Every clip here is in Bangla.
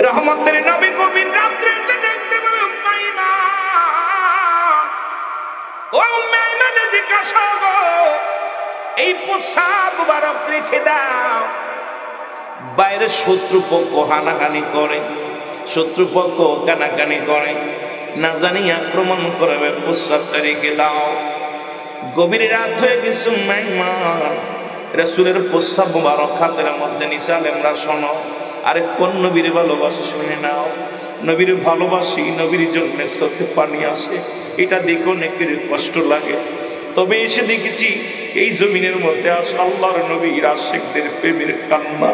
রহমতের নবী গভীর রাত্রে এসে দেখতে বলে উম্মে ঈমান, ও উম্মে ঈমান এদিকে আসো গো, এই প্রস্রাব মুবারক রেখে দাও। বাইরে শত্রুপক্ষ হানাহানি করে, শত্রুপক্ষ কানাকানি করে, না জানি আক্রমণ করবে, প্রস্রাবটা রেখে দাও। গভীর রাত হয়ে গেছে উম্মে ঈমান, রাসূলের প্রস্রাব মুবারক হাতের মধ্যে নিসা আলেমরা শোনো, আরে কোন নবীর ভালোবাসি শুনে নাও। নবীর ভালোবাসি, নবীর জন্য চোখে পানি আসে, এটা দেখে অনেকের কষ্ট লাগে। তবে এসে দেখেছি এই জমিনের মধ্যে আসে আল্লাহর নবীর আশিকদের প্রেমের কান্না।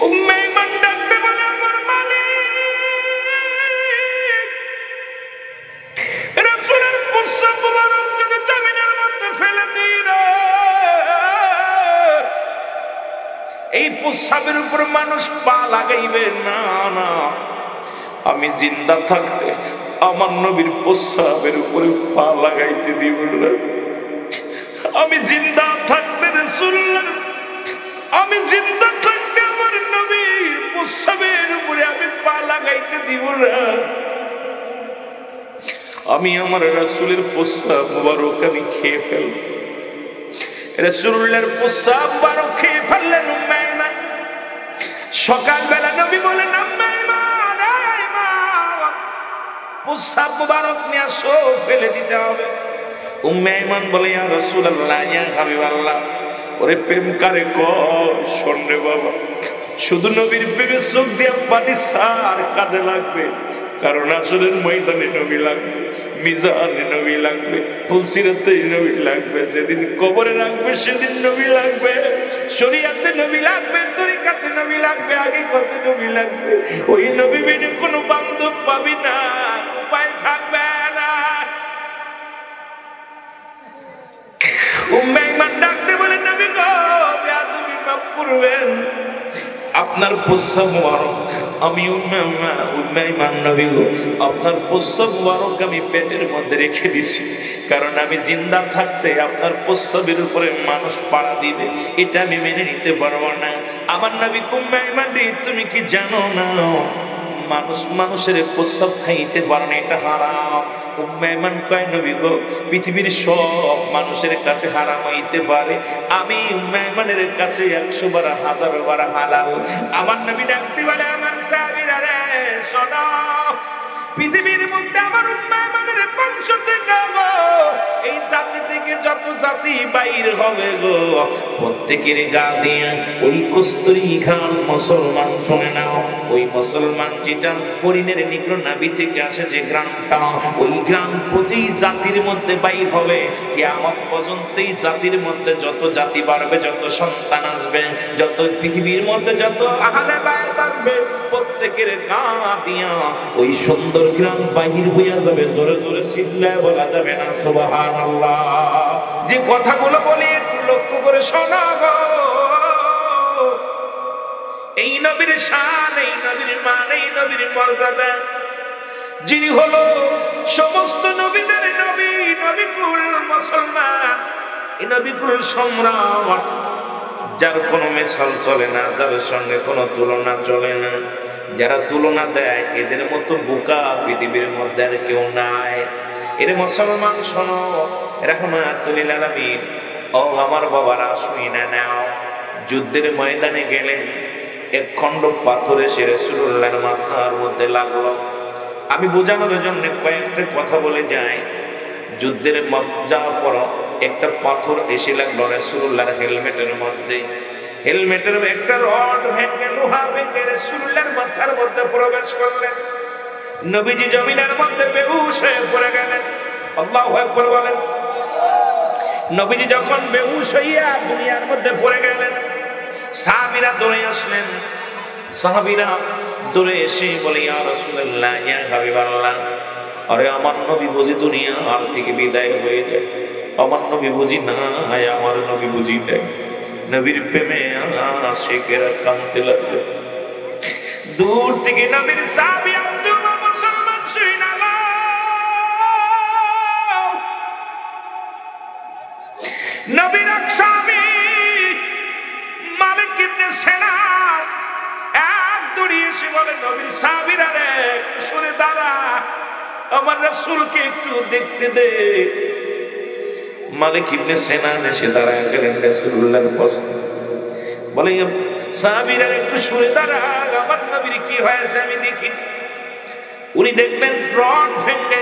উম্মে ঈমান ডাকতে বলে, আমার মালিক, রাসূলের প্রস্রাব মুবারক যদি জমিনের মধ্যে ফেলে দিই রে, এই প্রস্রাবের উপর মানুষ পা লাগাইবে না। না, আমি জিন্দা থাকতে আমার নবীর প্রস্রাবের উপরে পা লাগাইতে দিব না। আমি জিন্দা থাকতে রাসূলুল্লাহ, আমি জিন্দা থাকতে আমার নবীর প্রস্রাবের উপরে আমি পা লাগাইতে দিব না। আমি আমার রাসূলের প্রস্রাব মুবারক আমি খেয়ে ফেলব। রাসূলুল্লাহর প্রস্রাব মুবারক খেয়ে ফেললেন উম্মে ঈমান। সকালবেলা নবী বলেন, উম্মে ঈমান, প্রস্রাব মুবারক নিয়ে আসো, ফেলে দিতে হবে। উম্মে ঈমান বলে, ইয়া রাসূলুল্লাহ, ইয়া হাবিবাল্লাহ, ওরে প্রেম কারে কয়, শোন রে বাবা, শুধু নবীর প্রেমে চোখ দিয়ে পানি সার কাজে লাগবে, কারণ আসলের ময়দানে নবী লাগবে, মিজানে নবী লাগবে, ফুলসিরাতে নবী লাগবে, যেদিন কবরে রাখবে সেদিন নবী লাগবে, শরীয়তে নবী লাগবে, তরিকাতে নবী লাগবে, হাকিকতে নবী লাগবে। ওই নবী বিনে কোনো বান্ধব পাবি না, উপায় থাকবে না। উম্মে ঈমান ডাকতে বলে, নবী গো, বেয়াদবি মাফ করবেন, আপনার প্রস্রাব মুবারক আমি উম্মে ঈমান নবী গো, আপনার প্রস্রাব মুবারক আমি পেটের মধ্যে রেখে দিছি, কারণ আমি জিন্দা থাকতে আপনার প্রস্রাবের উপরে মানুষ পাড়া দিবে, এটা আমি মেনে নিতে পারবো না। আমার নবী, উম্মে ঈমান রে, তুমি কি জানো না মানুষ মানুষের প্রস্রাব খাইতে পারে না, এটা হারাম। উম্মে ঈমান কয়, নবী গো, পৃথিবীর সব মানুষের কাছে হারাম হইতে পারে, আমি উম্মে ঈমানের কাছে 100 বার 1000 বার হালাল। আমার নবী ডাকতে বলে, আমার সাহাবীরা রে শোনো, পৃথিবীর মধ্যে আমার উম্মে ঈমানের বংশ থেকে গো, এই জাতি থেকে যত জাতি বাইর হবে গো, প্রত্যেকের গা দিয়ে ওই কস্তুরী ঘাম মুসলমান, শুনে নাও, ওই মুসলমান যেটা হরিণের নিগ্রহ নাভি থেকে আসে যে গ্রামটা, ওই গ্রাম প্রতি জাতির মধ্যে বাইর হবে। কিয়ামত পর্যন্ত এই জাতির মধ্যে যত জাতি বাড়বে, যত সন্তান আসবে, যত পৃথিবীর মধ্যে যত আহলে বায়ত আসবে, প্রত্যেকের গা দিয়া ওই সুন্দর গ্রাম বাহির হইয়া যাবে। জোরে জোরে চিল্লায় বলা যাবে না সুবহানাল্লাহ। যে কথাগুলো বলি একটু লক্ষ্য করে শোনা গো। এই নবীর শান, এই নবীর মান, এই নবীর মর্যাদা, যিনি হলো সমস্ত নবীদের নবী, নবীকুল মুসলমান, এই নবীকুল সম্রাট, যার কোনো মিসাল চলে না, যার সঙ্গে কোনো তুলনা চলে না। যারা তুলনা দেয় এদের মতো বোকা পৃথিবীর মধ্যে আর কেউ নাই। এর মুসলমান শোনো, রাহমাতুল লিল আলামিন, ও আমার বাবারা শুনে নাও, যুদ্ধের ময়দানে গেলেন, এক খণ্ড পাথর এসে রাসূলুল্লাহর মাথার মধ্যে লাগলো। আমি বোঝানোর জন্য কয়েকটা কথা বলে যাই। যুদ্ধের যাওয়ার পর একটা পাথর এসে লাগলো রাসূলুল্লাহর হেলমেটের মধ্যে। হেলমেটের একটা রড ভেঙে, লোহা ভেঙে রাসূলুল্লাহর মাথার মধ্যে প্রবেশ করলেন। নবীজি জমিনের মধ্যে বেহুশ হয়ে পড়ে গেলেন। আল্লাহু আকবার বলেন। নবীজি যখন বেহুশ হইয়া দুনিয়ার মধ্যে পড়ে গেলেন, সাহাবীরা দৌড়ে আসলেন। সাহাবীরা দৌড়ে এসে বলে, ইয়া রাসূলুল্লাহ, ইয়া হাবিবাল্লাহ, আরে আমার নবী বুঝি দুনিয়া আর থেকে বিদায় হয়ে যায়, আমার নবী বুঝি না, আমার নবী বুঝি নাই। নবীর প্রেমে আশিকেরা কাঁদতে লাগলো। দূর থেকে নবীর সাহাবী আব্দুল্লাহ মুসলমান শুনে গেল। নবীর এক সাহাবী মালিক ইবনে সিনান এক দড়িয়ে এসে বলে নবীর সাহাবীরা রে সরে দাঁড়া, আমার রাসূলকে একটু দেখতে দে। মালিক ইবনে সিনান এসে দাঁড়ায় গেলেন রাসূলুল্লাহর পাশে, বলে সাহাবীরা একটু সরে দাঁড়া, আমার নবীর কি হয়েছে আমি দেখি। উনি দেখলেন রড ভেঙে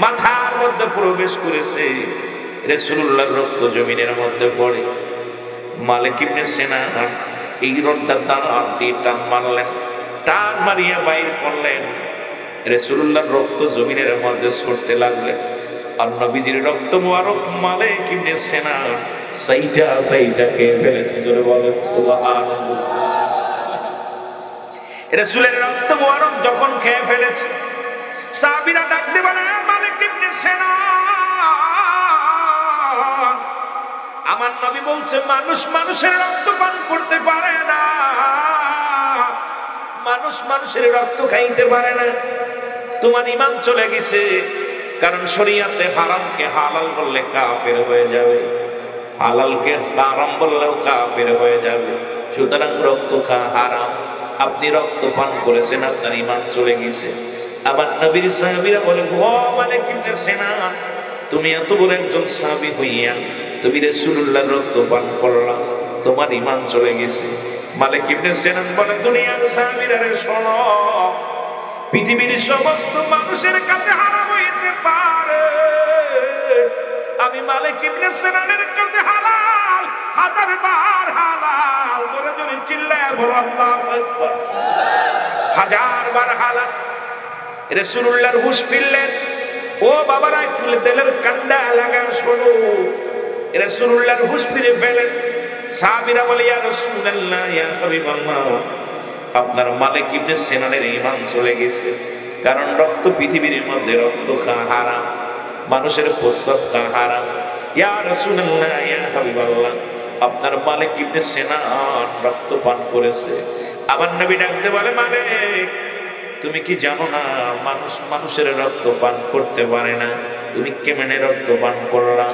মাথার মধ্যে প্রবেশ করেছে, রাসূলুল্লাহর রক্ত জমিনের মধ্যে পড়ে। মালিক ইবনে সিনান এই রডটা দাঁত দিয়ে টান মারলেন, টান মারিয়া বাইর করলেন, রাসূলুল্লাহর রক্ত জমিনের মধ্যে ছড়তে লাগলেন। আর নবীজির রক্ত মুবারক মালিক ইবনে সিনান সাইটা সাইটা খেয়ে ফেলেছে। জোরে বলেন সুবহানাল্লাহ। রাসূলের রক্ত মুবারক যখন খেয়ে ফেলেছে, সাহাবীরা ডাকতে বলে মালিক ইবনে সিনান, আমার নবী বলছে মানুষ মানুষের রক্ত পান করতে পারে না, মানুষ মানুষের রক্ত খাইতে পারে না, তোমার ঈমান চলে গেছে। কারণ শরীয়তে হারামকে হালাল বললে কাফের হয়ে যাবে, হালালকে হারাম বললেও কাফের হয়ে যাবে। সুতরাং রক্ত খাওয়া হারাম, আপনি রক্ত পান করেছেন, আপনার ঈমান চলে গেছে। আবার নবীর সাহাবীরা বলে ও মালিক ইবনে সিনান, তুমি এত বড় একজন সাহাবী হইয়া তুমি রাসূলুল্লাহর রক্ত পান করলা, তোমার ঈমান চলে গেছে। মালিক ইবনে সিনান বলে দুনিয়ার সাহাবীরা রে শোনো, পৃথিবীর সমস্ত মানুষের কাছে হারাম হইতে পারে, আমি মালিক ইবনে সিনানের কাছে হালাল, হাজারবার হালাল। জোরে জোরে চিল্লায়া বলো আল্লাহু আকবার। হাজারবার হালাল। রাসূলুল্লাহর হুঁশ ফিরলেন, ও বাবারা একটু দিলের কান্ডা লাগা শোনো। রাসূলুল্লাহর হুঁশ ফিরে ফেলেন। সাহাবীরা বলে ইয়া রাসূলুল্লাহ, ইয়া হাবিবাল্লাহ, আপনার মালিক ইবনে সিনানের ঈমান চলে গেছে। কারণ রক্ত পৃথিবীর মধ্যে রক্ত খাওয়া হারাম, মানুষের প্রস্রাব খাওয়া হারাম। ইয়া রাসূলুল্লাহ, ইয়া হাবিবাল্লাহ, আপনার মালিক ইবনে সিনান রক্ত পান করেছে। আমার নবী ডাকতে বলে মালিক, তুমি কি জানো না মানুষ মানুষের রক্ত পান করতে পারে না, তুমি কেমনে রক্ত পান করলা?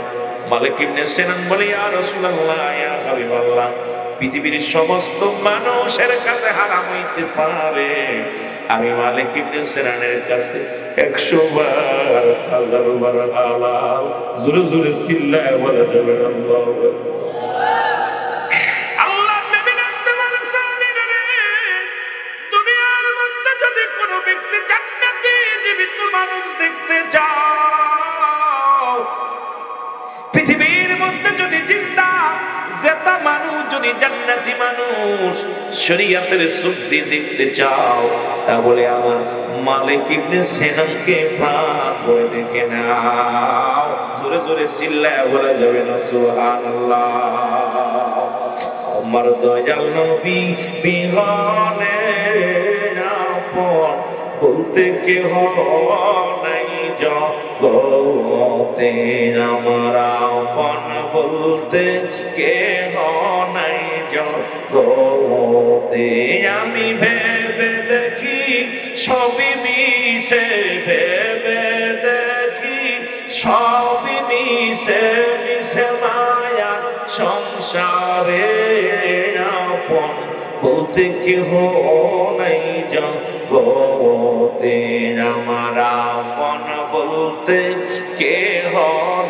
মালিক ইবনে সিনান বলে ইয়া রাসূলুল্লাহ, ইয়া হাবিবাল্লাহ, পৃথিবীর সমস্ত মানুষের কাছে হারাম হইতে পারে, আমি মালিক ইবনে সিনানের কাছে 100 বার 1000 বার হালাল। জোরে জোরে চিল্লায় বলা যাবে আল্লাহু আকবার। আল্লাহ নবী ডাকতে বলে সাহাবীরা রে, দুনিয়ার মধ্যে যদি কোনো ব্যক্তি জান্নাতি জীবিত মানুষ দেখতে চাও, পৃথিবীর মধ্যে যদি জিন্দা জেতা মানুষ, যদি জান্নাতি মানুষ শরীয়তের শুদ্ধি দেখতে চাও, তাহলে আমার মালিক ইবনে সিনানকে প্রাণ করে দেখে নাও। জোরে জোরে চিল্লায় বলা যাবে না সুবহানাল্লাহ। আমার দয়াল নবী বিহনে আপন বলতে কেহ নাই জগতে, আমার আপন বলতে কেহ নাই জগতে। আমি ভেবে দেখি সবই মিশে, ভেবে দেখি সবই মিশে, মিশে মায়া সংসারে, আপন বলতে কেহ নাই জগতে, আমার আপন বলতে কেহ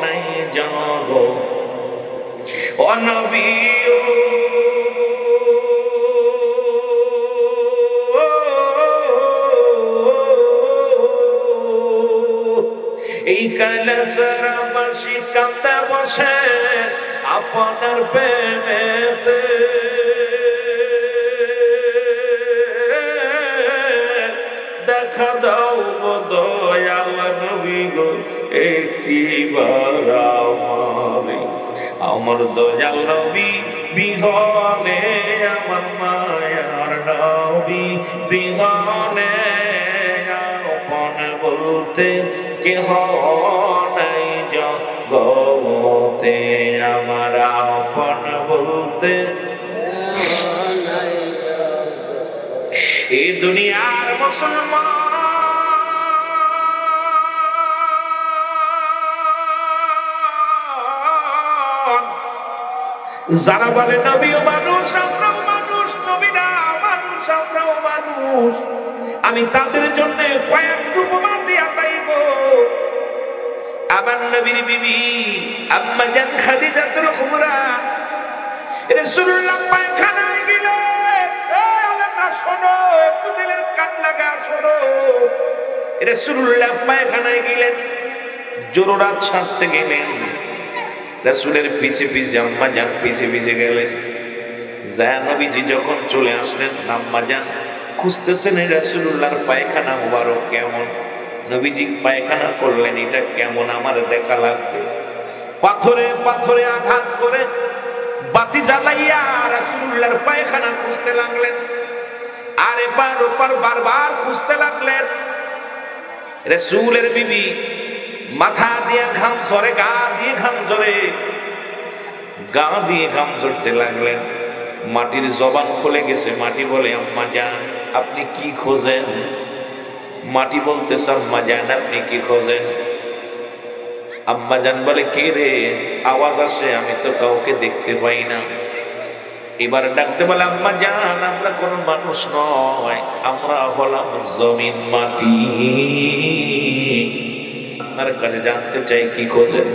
নাই জগতে। ও নবী এই কৈলাসবাসী কাঁদতে বসে আপনার প্রেমেতে, দেখা দাও গো দয়াল নবী গো একটিবার আমারে, আমার দয়াল নবী বিহনে, আমার মায়ার নবী বিহনে, আপন বলতে কেহ নাই জগতে, আমার আপন বলতে এই দুনিয়ার মুসলমান যারা বলে নবীও মানুষ, আমরাও মানুষ, নবী না মানুষ, আমরাও মানুষ, মানুষ, আমি তাদের জন্য কয়েক উপমা দিয়া যাইব। আমার নবীর বিবি আম্মা জান খাদিজাতুল কুবরা রাসূলুল্লাহ পায়খানায় গেলেন। এই আলেমরা শোনো, একটু দিলের কান লাগা শোনো। রাসূলুল্লাহ পায়খানায় গেলেন, জোররাত ছাড়তে গেলেন। রাসূলের পিছে পিছে আম্মা জান পিছে পিছে গেলেন। যায় নবীজি যখন চলে আসলেন, আম্মা জান খুঁজতেছেন রাসূলুল্লাহর পায়খানা মুবারক কেমন। নবীজি পায়খানা করলেন, এটা কেমন আমার দেখা লাগবে। পাথরে পাথরে আঘাত করে বাতি জ্বালাইয়া রাসূলুল্লাহর পায়খানা খুঁজতে লাগলেন। আর এপার ওপার বারবার খুঁজতে লাগলেন। রাসূলের বিবি মাথা দিয়ে ঘাম ঝরে, গা দিয়ে ঘাম ঝরে, গা দিয়ে ঘাম ঝরতে লাগলেন। মাটির জবান খুলে গেছে। মাটি বলে, আম্মা জান আপনি কি খোঁজেন? মাটি বলতেছে, আম্মা জান আপনি কি খোঁজেন? আম্মা জান বলে, কে রে? আওয়াজ আসে, আমি তো কাউকে দেখতে পাই না। এবার ডাকতে বলে, আম্মা জান আমরা কোনো মানুষ নয়, আমরা হলাম জমিন মাটি। আপনার কাছে জানতে চাই কি খোঁজেন?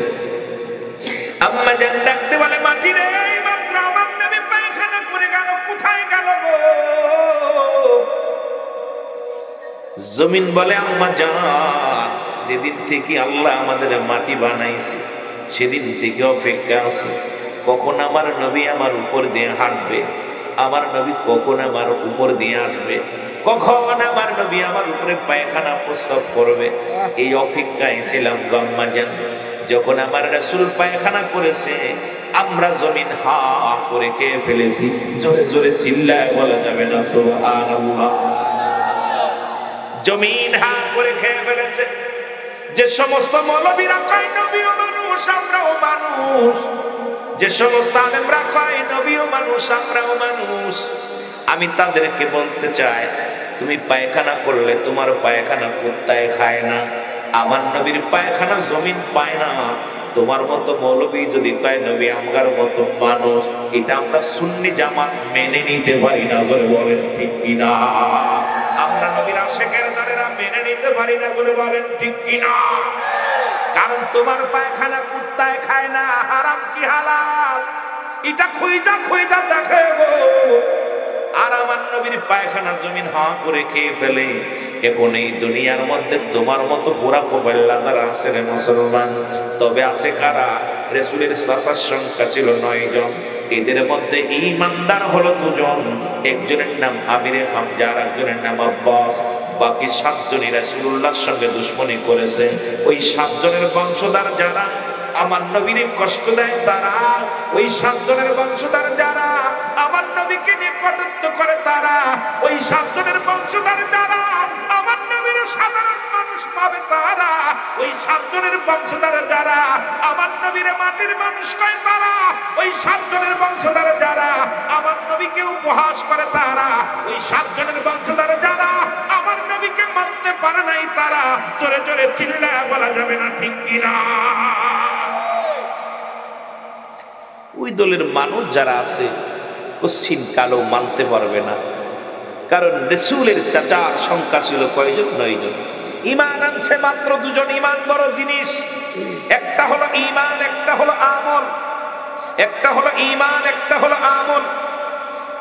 আম্মা জান ডাকতে বলে, মাটি রে, মাত্র আমার নবী পায়খানা করে গেল, কোথায় গেল গো? জমিন বলে, আম্মা জান যেদিন থেকে আল্লাহ আমাদের মাটি বানাইছে সেদিন থেকে অপেক্ষা আছে, কখন আমার নবী আমার উপর দিয়ে হাঁটবে, আমার নবী কখন আমার উপর দিয়ে আসবে, কখন আমার নবী আমার উপরে পায়খানা প্রস্রাব করবে, এই অপেক্ষায় ছিলাম গো আম্মা জান। যখন আমার রাসূল পায়খানা করেছে আমরা জমিন হা করে খেয়ে ফেলেছি। জোরে জোরে চিল্লায় বলা যাবে না সুবহানাল্লাহ। জমিন হা করে খেয়ে ফেলেছে। যে সমস্ত মৌলবীরা কয় নবীও মানুষ আমরাও মানুষ, যে সমস্ত আলেমরা কয় নবীও মানুষ আমরাও মানুষ, আমি তাদেরকে বলতে চাই, তুমি পায়খানা করলে তোমার পায়খানা কুত্তায় খায় না, আমার নবীর পায়খানা জমিন পায় না। তোমার মতো মৌলবী যদি কয় নবী আমগার মতো মানুষ, এটা আমরা সুন্নি জামাত মেনে নিতে পারি না। জোরে বলেন ঠিক কিনা? আমরা নবীর আশিকের দারেরা মেনে নিতে পারি না। জোরে বলেন ঠিক কিনা? কারণ তোমার পায়খানা কুত্তায় খায় না, হারাম কি হালাল এটা খুঁজা খুঁজা দেখে গো। আর আমার নবীর পায়খানা জমিন হা করে খেয়ে ফেলে। এখন এই দুনিয়ার মধ্যে তোমার মতো পুরা কোফেল্লা যারা আছে রে মুসলমান, তবে আছে কারা? রাসূলের চাচার সংখ্যা ছিল 9 জন, এদের মধ্যে ঈমানদার হলো 2 জন। একজনের নাম আমিরে হামজা, আর একজনের নাম আব্বাস। বাকি 7 জনই রাসূলুল্লাহর সঙ্গে দুশমনী করেছে। ওই 7 জনের বংশধর যারা আমার নবীর কষ্ট দেয়, তারা ওই 7 জনের বংশধর যারা আমার নবীকে নিয়ে কটূক্তি করে, তারা ওই 7 জনের বংশধর যারা আমার নবীর সাধারণ মানুষ পাবে, তারা ওই 7 জনের বংশধর যারা আমার নবীর মাটির মানুষ কয়, তারা ওই 7 জনের বংশধর যারা আমার নবীকে উপহাস করে, তারা ওই 7 জনের বংশধর যারা আমার নবীকে মানতে পারে নাই, তারা জোরে জোরে চিল্লায়া বলা যাবে না ঠিক কিনা? ওই দলের মানুষ যারা আছে কশ্চিন কালো মানতে পারবে না। কারণ রাসূলের চাচার সংখ্যা ছিল কয়জন? 9 জন। ঈমান আনছে মাত্র 2 জন। ঈমান বড় জিনিস। একটা হলো ঈমান, একটা হলো আমল। একটা হলো ঈমান, একটা হলো আমল।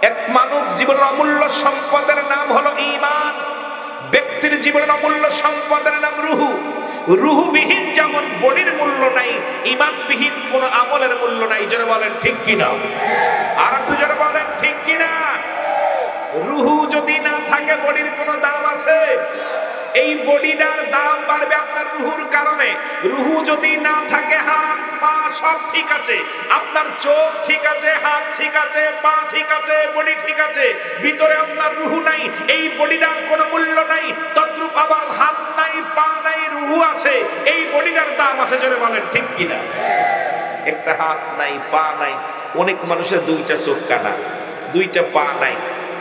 এক মানব জীবনের অমূল্য সম্পদের নাম হলো ঈমান। ব্যক্তির জীবনের অমূল্য সম্পদের নাম রূহ। রূহবিহীন যেমন বডির মূল্য নাই, ঈমানবিহীন কোন আমলের মূল্য নাই। জোরে বলেন ঠিক কিনা? আর একটু জোরে বলেন ঠিক কিনা? রূহ যদি না থাকে বডির কোনো দাম আছে? এই বডিটার দাম বাড়বে আপনার রূহুর কারণে। রূহ যদি না থাকে, হাত পা সব ঠিক আছে, আপনার চোখ ঠিক আছে, হাত ঠিক আছে, পা ঠিক আছে, বডি ঠিক আছে, ভিতরে আপনার রূহ নাই, এই বডিটার কোনো মূল্য নাই। তদ্রূপ আবার হাত নাই, পা নাই, রূহ আছে, এই বডিটার দাম আছে। জোরে বলেন ঠিক কিনা? একটা হাত নাই, পা নাই, অনেক মানুষের 2টা চোখ কানা, 2টা পা নাই,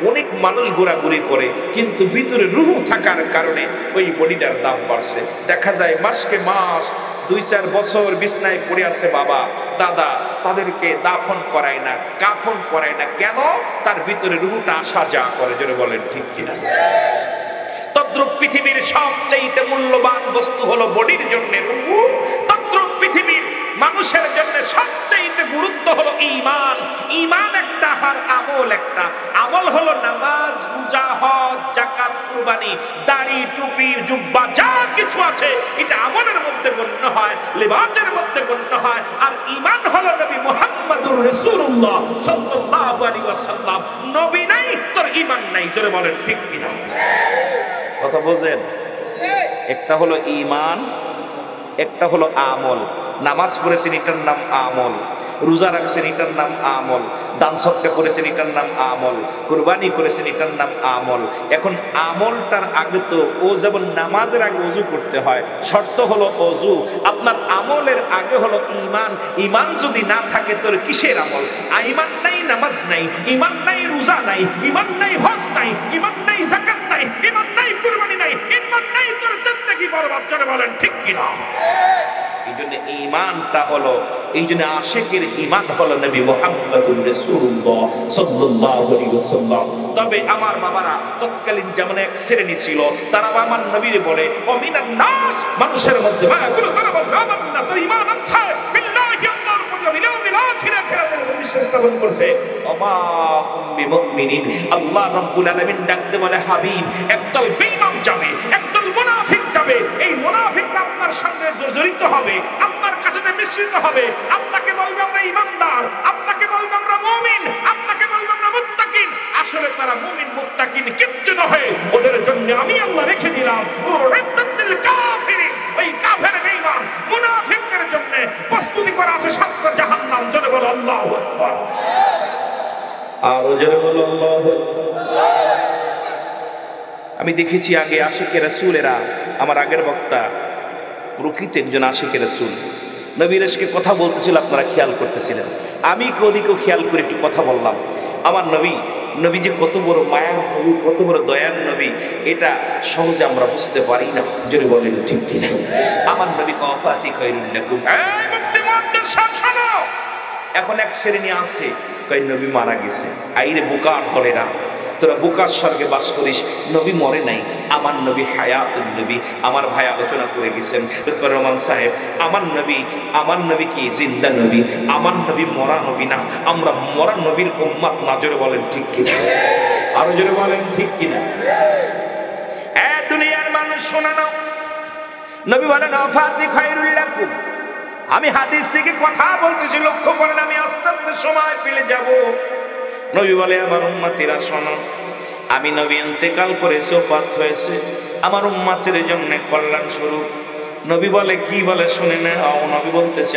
অনেক মানুষ ঘোরাঘুরি করে, কিন্তু ভিতরে রূহ থাকার কারণে ওই বডিটার দাম বাড়ছে। দেখা যায় মাসকে মাস 2-4 বছর বিছনায় পড়ে আছে বাবা দাদা, তাদেরকে দাফন করায় না, কাফন করায় না, কেন? তার ভিতরে রূহটা আসা যা করে, জোরে বলেন ঠিক কিনা? তদ্রূপ পৃথিবীর সবচেয়ে মূল্যবান বস্তু হলো বডির জন্য রূহ, তদ্রূপ পৃথিবীর মানুষের জন্য সবচেয়ে গুরুত্ব হলো ঈমান। ঈমান একটা আর আমল একটা। আমল হলো নামাজ, রোজা, হজ, যাকাত, কুরবানি, দাড়ি, টুপি, জুব্বা যা কিছু আছে এটা আমলের মধ্যে গণ্য হয়, লিবাসের মধ্যে গণ্য হয়। আর ঈমান হলো নবী মুহাম্মদুর রাসূলুল্লাহ সাল্লাল্লাহু আলাইহি ওয়াসাল্লাম। নবী নাই তোর ঈমান নাই, জোরে বলেন ঠিক কিনা? কথা বোঝেন? একটা হলো ঈমান, একটা হলো আমল। নামাজ পড়েছেন এটার নাম আমল, রোজা রাখছেন এটার নাম আমল, দান সদকা করেছেন এটার নাম আমল, কুরবানি করেছেন এটার নাম আমল। এখন আমলটার আগে তো ও যেমন নামাজের আগে ওযু করতে হয়, শর্ত হলো ওযু। আপনার আমলের আগে হলো ঈমান। ঈমান যদি না থাকে তোর কিসের আমল? ঈমান নাই নামাজ নাই, ঈমান নাই রোজা নাই, ঈমান নাই হজ নাই, ঈমান নাই যাকাত নাই, ঈমান নাই কুরবানি নাই, ঈমান নাই তোর জিন্দেগি বরবাদ, জোরে বলেন ঠিক কিনা? এইজন্য ঈমানটা হলো, এইজন্য আশিকের ঈমান হলো নবী মুহাম্মদুর রাসূলুল্লাহ সাল্লাল্লাহু আলাইহি ওয়াসাল্লাম। তবে আমার বাবারা, তৎকালীন জামানায় এক শ্রেণী ছিল, তারা আমার নবীর বলে ও মিনান নাস, মানুষের মধ্যে মাগুলো তারা বলে আমান্না, তো ঈমান আছে বিল্লাহি, আল্লাহর প্রতি, বিল আখিরা, আখিরাতের উপর বিশ্বাস স্থাপন করছে। ওমা হুম বিমুমিনিন, আল্লাহ রাব্বুল আলামিন ডাকতে বলে হাবিব, একদল বেঈমান যাবে, একদল মুনাফিক যাবে। এই মুনাফিকরা আপনার সঙ্গে জড়িত হবে, আপনার কাছে মিশ্রিত হবে, আপনাকে বলবে আমরা ঈমানদার, আপনাকে বলবে আমরা মুমিন, আপনাকে বলবে আমরা মুত্তাকিন। আসলে তারা মুমিন মুত্তাকিন কিচ্ছু নয়, ওদের জন্য আমি আল্লাহ রেখে দিলাম উরিদ্দাতিল কাফিরিন, ওই কাফের বেঈমান মুনাফিকদের জন্য প্রস্তুতি করা আছে 7টা জাহান্নাম। জোরে বলো আল্লাহু আকবার, আর জোরে বলো আল্লাহু আকবার। আমি দেখেছি আগে আশিকে রাসূলেরা, আমার আগের বক্তা প্রকৃত একজন আশিকে রাসূল, নবীর ইশকে কথা বলতেছিল, আপনারা খেয়াল করতেছিলেন। আমি ওদিকেও খেয়াল করে একটু কথা বললাম। আমার নবী যে কত বড় মায়ার নবী, কত বড় দয়ার নবী, এটা সহজে আমরা বুঝতে পারি না, জোরে বলেন ঠিক কিনা? আমার নবী ওয়াফাতি খায়রুল লাকুম। এই মুক্তি মুহাদ্দিস শোনো, এখন এক শ্রেণী আছে কয় নবী মারা গেছে। আইরে বোকার দলেরা, তোরা বোকার স্বর্গে বাস করিস, নবী মরে নাই, আমার নবী হায়াতুল নবী। আমার ভাই আলোচনা করে গেছেন রহমান সাহেব, আমার নবী কি জিন্দা নবী, আমার নবী মরা নবী না, আমরা মরা নবীর উম্মত না, জোরে বলেন ঠিক কিনা? আরো জোরে বলেন ঠিক কিনা? দুনিয়ার মানুষ শোনা নাও, নবী বলেন ওয়াফাতি খায়রুল লাকুম। আমি হাদিস থেকে কথা বলতেছি, লক্ষ্য করেন, আমি আস্তে আস্তে সময় ফেলে যাব। নবী বলে আমার উম্মতিরা শোনো, আমি নবী ইন্তেকাল করেছি, ওফাত হয়েছে, আমার উম্মতের জন্য কল্যাণ স্বরূপ। নবী বলে কি বলে শুনে না? নবী বলতেছে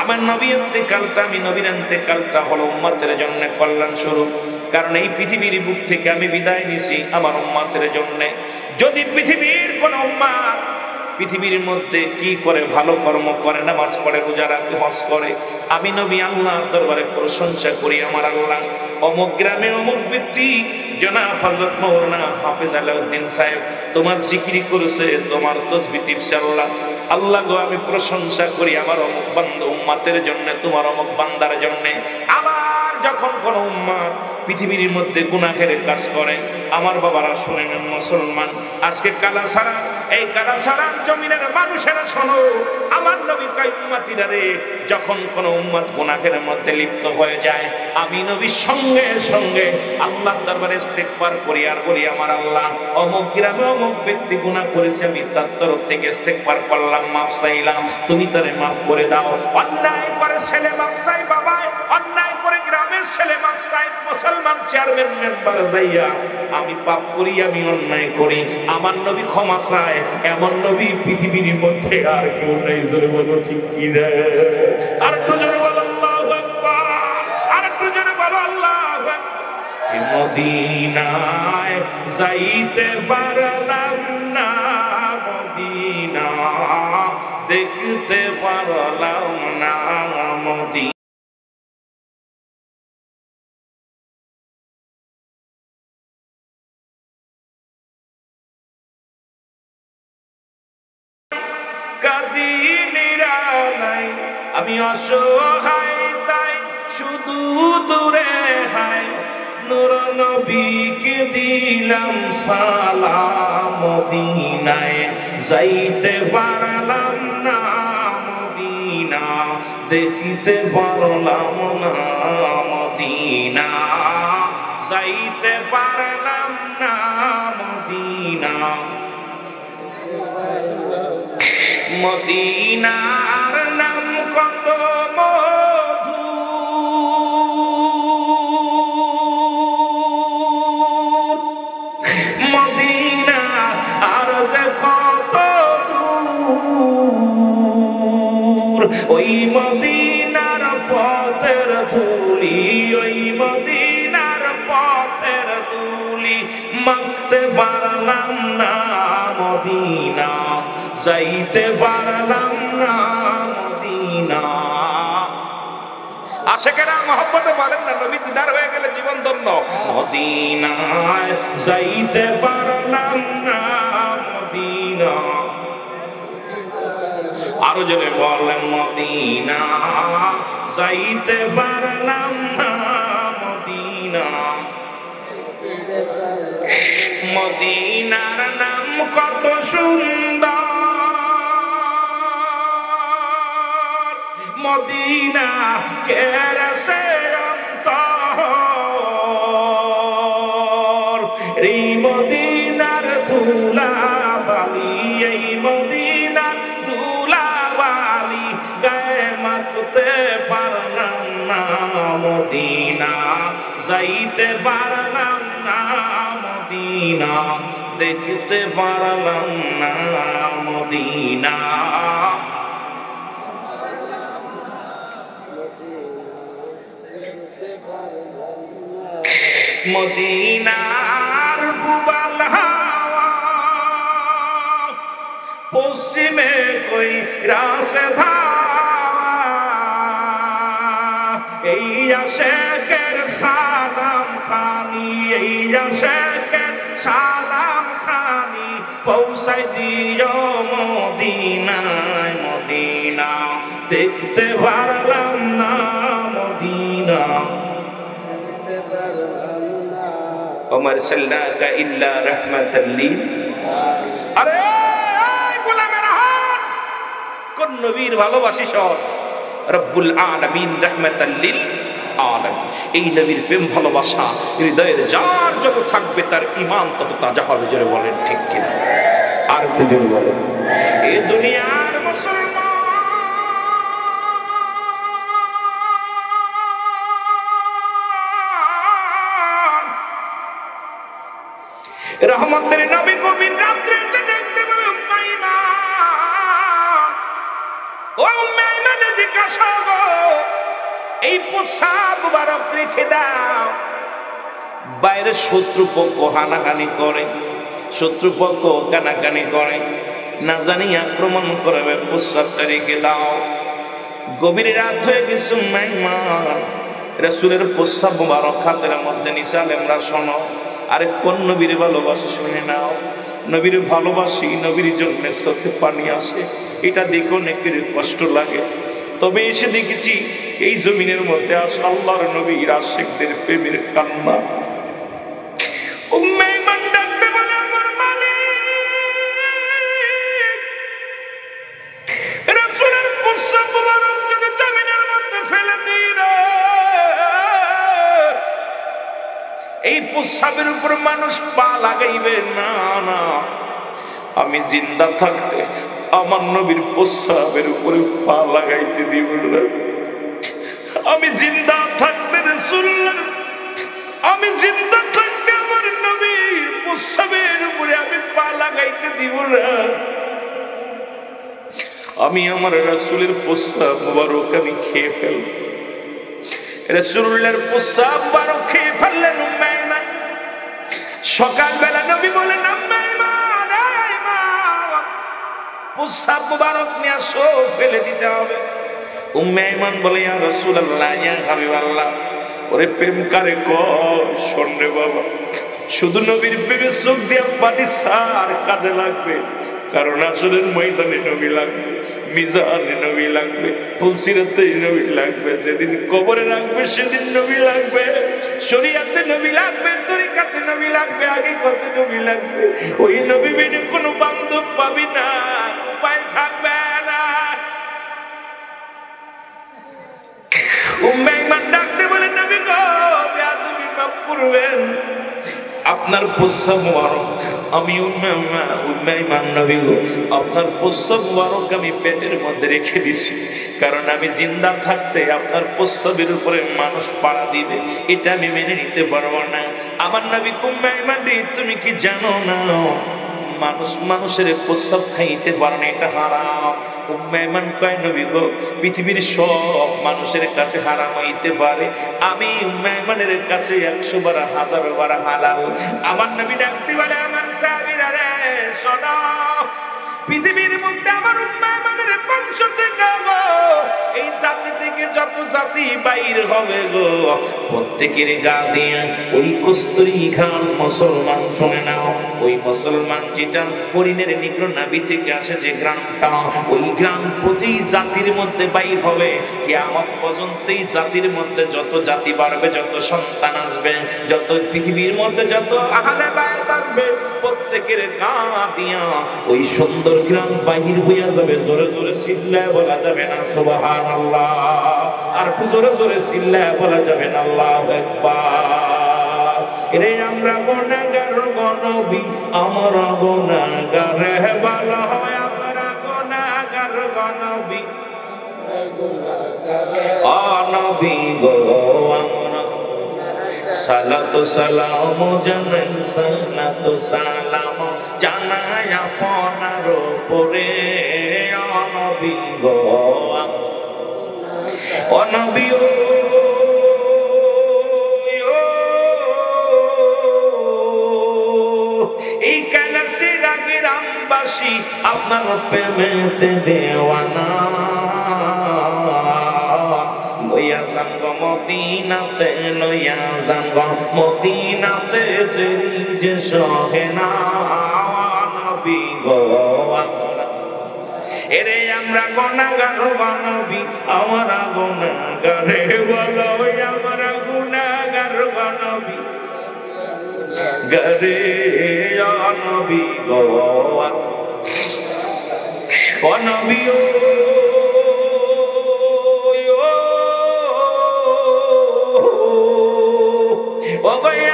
আমার নবী ইন্তেকালটা, আমি নবীর ইন্তেকালটা হলো উম্মতের জন্য কল্যাণ স্বরূপ। কারণ এই পৃথিবীর বুক থেকে আমি বিদায় নিছি আমার উম্মতের জন্য। যদি পৃথিবীর কোন উম্মত পৃথিবীর মধ্যে কি করে, ভালো কর্ম করে, নামাজ পড়ে, রোজা রাখে, হজ করে, আমি নবী আল্লাহর দরবারে প্রশংসা করি, আমার আল্লাহ অমুক গ্রামে অমুক ব্যক্তি জনাব হযরত মাওলানা হাফেজ আলাউদ্দিন সাহেব তোমার জিকির করেছে, তোমার তাসবিহ দিচ্ছে, আল্লাহ গো আমি প্রশংসা করি আমার অমুক বান্দা উম্মতের জন্য, তোমার অমুক বান্দার জন্য। আবার যখন কোন উম্মত পৃথিবীর মধ্যে গুনাহের কাজ করে, আমার বাবারা শুনেন মুসলমান, আজকে কালাসারা, এই কালাসারার জমিনের মানুষেরা শোনো, আমার নবী কয় উম্মতিরা রে, যখন কোন উম্মত গুনাহের মধ্যে লিপ্ত হয়ে যায়, আমি নবী সঙ্গে সঙ্গে আল্লাহর দরবারে ইস্তেগফার করি আর বলি আমার আল্লাহ অমুক গ্রামে অমুক ব্যক্তি গুনাহ করেছে, আমি তার তরফ থেকে ইস্তেগফার করলাম, মাফ চাইলাম, তুমি তারে মাফ করে দাও। অন্যায় করে ছেলে মাফ চাই বাবা, অন্যায় করে গ্রামের ছেলে মাফ চাই, মুসলমান চেয়ারম্যান মেম্বার যাইয়া আমি পাপ করি, আমি অন্যায় করি, আমার নবী ক্ষমা চায়, এমন নবী পৃথিবীর মধ্যে আর কেউ নাই, জোরে বলো ঠিক কি রে? আর একটু জোরে বলো আল্লাহু আকবার, আর একটু জোরে বলো আল্লাহু আকবার। মদিনায় যাইতে পারলাম না, মদিনা দেখতে পারলাম না, মদিনা কাদিনী নাই, আমি অসহায় তাই শুধু দূরে হাই, নূর নবীকে দিলাম সালাম, মদিনায় যাইতে পারলাম না, মদিনা দেখিতে পারলাম না, মদিনা যাইতে পারলাম না, মদিনা। মদিনার নাম কত মধু, মদিনা আর যে কত দূর, ওই মদিনার পথের ধুলি, ওই মদিনার পথের ধুলি মাখতে পারলাম না, মদিনা যাইতে পারলাম না, মদিনা। আশিকেরা মহব্বতে বলেন না, নবী দিদার হয়ে গেলে জীবন ধন্য। মদিনায় যাইতে পারলাম না, মদিনা। আরো জোরে বলেন, মদিনা যাইতে পারলাম না, মদিনা। মদিনার নাম কত সুন্দর, মদিনা কেড়েছে অন্তর, এই মদিনার ধুলা বালি, এই মদিনার ধুলা বালি গায়ে মাখতে পারলাম না, মদিনা যাইতে পারলাম না, মদিনা দেখতে পারলাম না, মদিনা। মদিনার বুবাল হাওয়া পশ্চিমে কই রাসে ধাওয়া, এই আশিকের সালাম খানি, এই আশিকের সালাম খানি পৌঁছাই দিও মদিনায়, মদিনা দেখতে পারলাম না, মদিনা। ওমর সাল্লাকা ইল্লা রাহমাতাল লিল। আরে গোলামের হাত কোন নবীর ভালোবাসি সব, রব্বুল আলামিন রাহমাতাল লিল আলামিন। এই নবীর প্রেম ভালোবাসা হৃদয়ের যার যত থাকবে তার ঈমান তত তাজা হবে। জোরে বলেন ঠিক কিনা? আর একটু জোরে বলেন। এই দুনিয়ার মুসলমান রহমতের নবী গভীর রাত্রে এসে দেখতে পেল উম্মে ঈমান। ও উম্মে ঈমান এদিকে আসো, এই পোশাক মুবারক রেখে দাও। বাইরে শত্রুপক্ষ হানাহানি করে, শত্রুপক্ষ কানাকানি করে, না জানি আক্রমণ করবে, পোশাকটা রেখে দাও। গভীর রাত হয়ে গেছে উম্মে ঈমান রাসূলের পোশাক মুবারক হাতের মধ্যে নিছে। আলেমরা শোনো, আরে কোন নবীর ভালোবাসি শুনে নাও। নবীর ভালোবাসি, নবীর জন্য চোখে পানি আসে, এটা দেখে অনেকের কষ্ট লাগে। তবে এসে দেখেছি এই জমিনের মধ্যে আসে আল্লাহর নবীর আশিকদের প্রেমের কান্না। উম্মে ঈমান ডাকতে বলে, আমার মালিক, রাসূলের পোশাক মুবারক যদি জমিনের মধ্যে ফেলে দিই রে, এই পোশাকের উপর মানুষ পা লাগাইবে না। না, আমি জিন্দা থাকতে আমার নবীর পোশাকের উপরে পা লাগাইতে দিব না। আমি জিন্দা থাকতে রাসূলুল্লাহ, আমি জিন্দা থাকতে আমার নবীর পোশাকের উপরে আমি পা লাগাইতে দিব না। আমি আমার রাসূলের পোশাক মুবারক আমি খেয়ে ফেলব। রাসূলুল্লাহর পোশাক মুবারক খেয়ে ফেললেন উম্মে ঈমান। সকালবেলা নবী বলেন, উম্মে ঈমান, পোশাক মুবারক নিয়ে আসো, ফেলে দিতে হবে। উম্মে ঈমান বলে, ইয়া রাসূলুল্লাহ, ইয়া হাবিবাল্লাহ, ওরে প্রেম কারে কয়, শোন রে বাবা, শুধু নবীর প্রেমে চোখ দিয়ে পানি সার কাজে লাগবে। কারণ আসরের ময়দানে নবী লাগবে, মিজানে নবী লাগবে, ফুলসিরাতে নবী লাগবে, যেদিন কবরে রাখবে সেদিন নবী লাগবে, শরিয়াতে নবী লাগবে, তরিকাতে নবী লাগবে, হাকিকতে নবী লাগবে। ওই নবী বিনে কোনো বান্ধব পাবি না, উপায় থাকবে না। উম্মে ঈমান ডাকতে বলে, নবী গো, বেয়াদবি মাফ করবেন, আপনার প্রস্রাব মুবারক আমি উম্মে ঈমান নবী গো, আপনার প্রস্রাব মুবারক আমি পেটের মধ্যে রেখে দিছি, কারণ আমি জিন্দা থাকতে আপনার প্রস্রাবের উপরে মানুষ পাড়া দিবে, এটা আমি মেনে নিতে পারবো না। আমার নবী উম্মে ঈমান রে, তুমি কি জানো না মানুষের প্রস্রাব খাইতে পারে না, এটা হারাম। উম্মে ঈমান কয়, নবী গো, পৃথিবীর সব মানুষের কাছে হারাম হইতে পারে, আমি উম্মে ঈমানের কাছে 100 বার 1000 বার হালাল। আমার নবী ডাকতে বলে, আমার সাহাবীরা রে শোনো, পৃথিবীর মধ্যে আমার উম্মে ঈমানের বংশ থেকে গো, এই জাতি থেকে যত জাতি বাইর হবে গো, প্রত্যেকের গা দিয়ে ওই কস্তুরী ঘাম মুসলমান শুনে নাও, ওই মুসলমান যেটা হরিণের নিগ্র নাভি থেকে আসে যে গ্রামটা, ওই গ্রাম প্রতি জাতির মধ্যে বাইর হবে। কিয়ামত পর্যন্ত এই জাতির মধ্যে যত জাতি বাড়বে, যত সন্তান আসবে, যত পৃথিবীর মধ্যে যত আহলে বায়াত আসবে, প্রত্যেকের গা দিয়া ওই সুন্দর গ্রাম বাহির হইয়া যাবে। জোরে জোরে চিল্লায় বলা যাবে না সুবহানাল্লাহ, আর জোরে জোরে চিল্লায় বলা যাবে না আল্লাহু আকবার। এরে আমরা গুনাহগার গো নবী, আমরা গুনাহগার ভালো হয়, আমরা গুনাহগার গো নবী, ও নবী গো আমরা সালাতু সালাম জানাই, সালাতু সালাম জানাই আপনার উপরে, ও নবী গো, ও নবী ও, এই কালাসের আগে রামবাসী আপনার প্রেমেতে দেওয়ানা, লইয়া যান গো মদিনাতে, লইয়া যান গো মদিনাতে, যে সহে না নবী গো আমরা। এরে আমরা গুনাহগার গো নবী, আমরা গুনাহগারে বলো, আমরা গুনাহগার গো নবী গরে, ও নবী গো, ও নবী ও,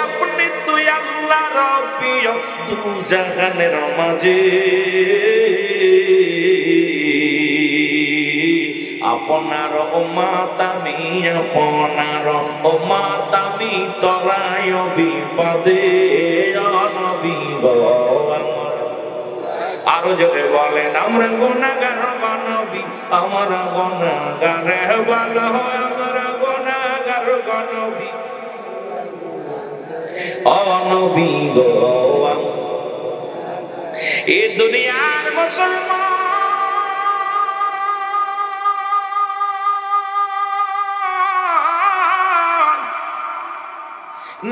আপনি তুই আল্লাহ রব্বি দু জাহানের মাঝে, আপনার উম্মত আমি, আপনার উম্মত আমি, তরাই বিপদে, ও নবী গো আমার। আরো জোরে বলেন, আমরা গুনাহগার গো নবী, আমরা গুনাহগার ভালো হয়, আমরা গুনাহগার গো নবী, ও নবী গো। এ দুনিয়ার মুসলমান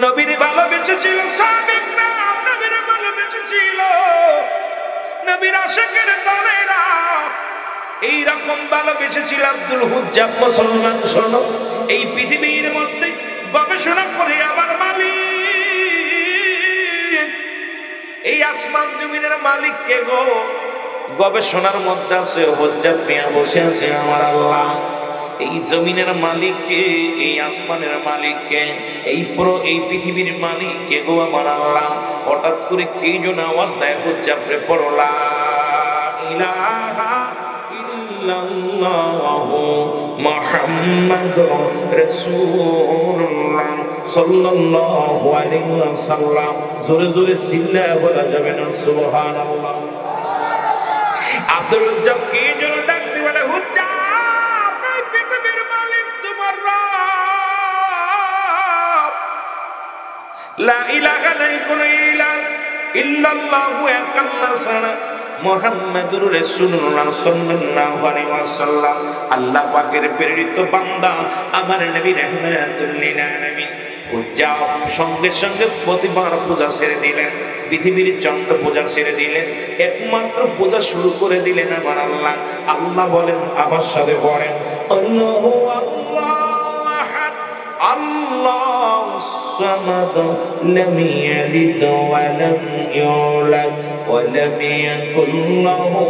নবীর ভালোবেসেছিল, সাবিক না নবীর ভালোবেসেছিল, নবীর আশিকের দলেরা এইরকম ভালোবেসেছিল। আব্দুল হুজ্জাব মুসলমান শোনো, এই পৃথিবীর মধ্যে গবেষণা করে আমার মালিক, এই আসমান জমিনের মালিক কে গো? গবেষণার মধ্যে আছে, হুজ্জাব মিয়া বসে আছে আমার আল্লাহ। এই জমিনের মালিক কে? এই আসমানের মালিক কে? এই পৃথিবীর মালিক কে গো আমার আল্লাহ? হঠাৎ করে কে যেন আওয়াজ দেয়, হুজ্জাব রে পড়ো লা ইলাহা ইল্লাল্লাহু মুহাম্মাদুর রাসূলুল্লাহ সাল্লাল্লাহু আলাইহি ওয়াসাল্লাম। জোরে জোরে চিল্লায় বলা যাবে না সুবহানাল্লাহ। আব্দুল হুজ্জাব কে যেন ডাকতে বলে, হুজ্জাব এই পৃথিবীর মালিক তোমার রব, লা ইলাহা নাই কোন ইলাহ ইল্লাল্লাহু এক আল্লাহ ছাড়া, মুহাম্মাদুর রাসূলুল্লাহ সাল্লাল্লাহু আলাইহি ওয়াসাল্লাম আল্লাহ পাকের প্রেরিত বান্দা, আমার নবী রাহমাতুল লিল আলামিন। সঙ্গে সঙ্গে প্রতিবার পূজা ছেড়ে দিলেন, পৃথিবীর চন্দ্র পূজা ছেড়ে দিলেন, একমাত্র পূজা শুরু করে দিলেন আমার আল্লাহ। আল্লাহ বলেন, আমার সাথে পড়েন, আল্লাহু আল্লাহু আহাদ আল্লাহুস সামাদ লাম ইয়ালিদ ওয়া লাম ইউলাদ ওয়া লাম ইয়াকুল লাহু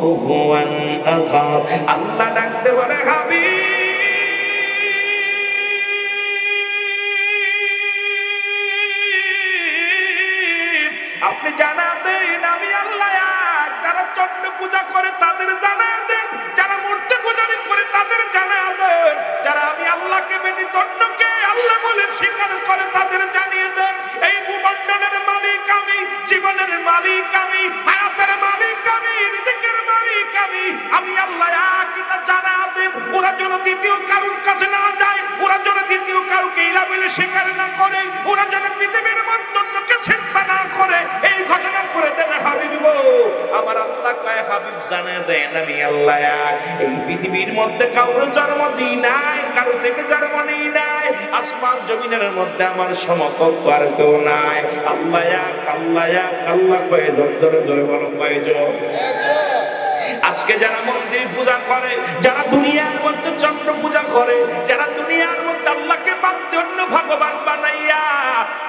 কুফুয়ান আহাদ। আল্লাহ ডাকতে বলে, হাবিব আপনি জানা দেন আমি আল্লাহ এক। যারা চন্দ্র পূজা করে তাদের জানা দেন, যারা মূর্তি পূজা করে তাদের জানা দেন, যারা আমি আল্লাহকে ব্যতীত অন্যকে আল্লাহ বলে স্বীকার করে তাদের জানিয়ে দেন, এই ভূমণ্ডলের মালিক আমি, জীবনের মালিক আমি, হায়াতের মালিক আমি, রিজিকের মালিক আমি আল্লাহ এক। এটা জানা দেন। ওরা যেন দ্বিতীয় কারোর কাছে না যায়, ওরা যেন দ্বিতীয় কারোকে ইলা বলে স্বীকার না করে, ওরা যেন পৃথিবীর মধ্যে অন্যকে চিন্তা না করে, এই ঘোষণা করে দেন হাবিব গো। আমার আল্লাহ কয়, হাবিব জানিয়ে দেন আমি আল্লাহ এক। এই পৃথিবীর মধ্যে কারোর জন্ম দিই নাই, কারো থেকে জন্ম নেই নাই, আসমান জমিনের মধ্যে আমার সমকক্ষ আর কেউ নাই। আল্লাহ এক, আল্লাহ এক, আল্লাহ কয় জোরে জোরে বলো কয়জন। আজকে যারা মন্দির পূজা করে, যারা দুনিয়ার মধ্যে চন্দ্র পূজা করে, যারা দুনিয়ার মধ্যে আল্লাহকে বাদ দিয়ে অন্য ভগবান বানাইয়া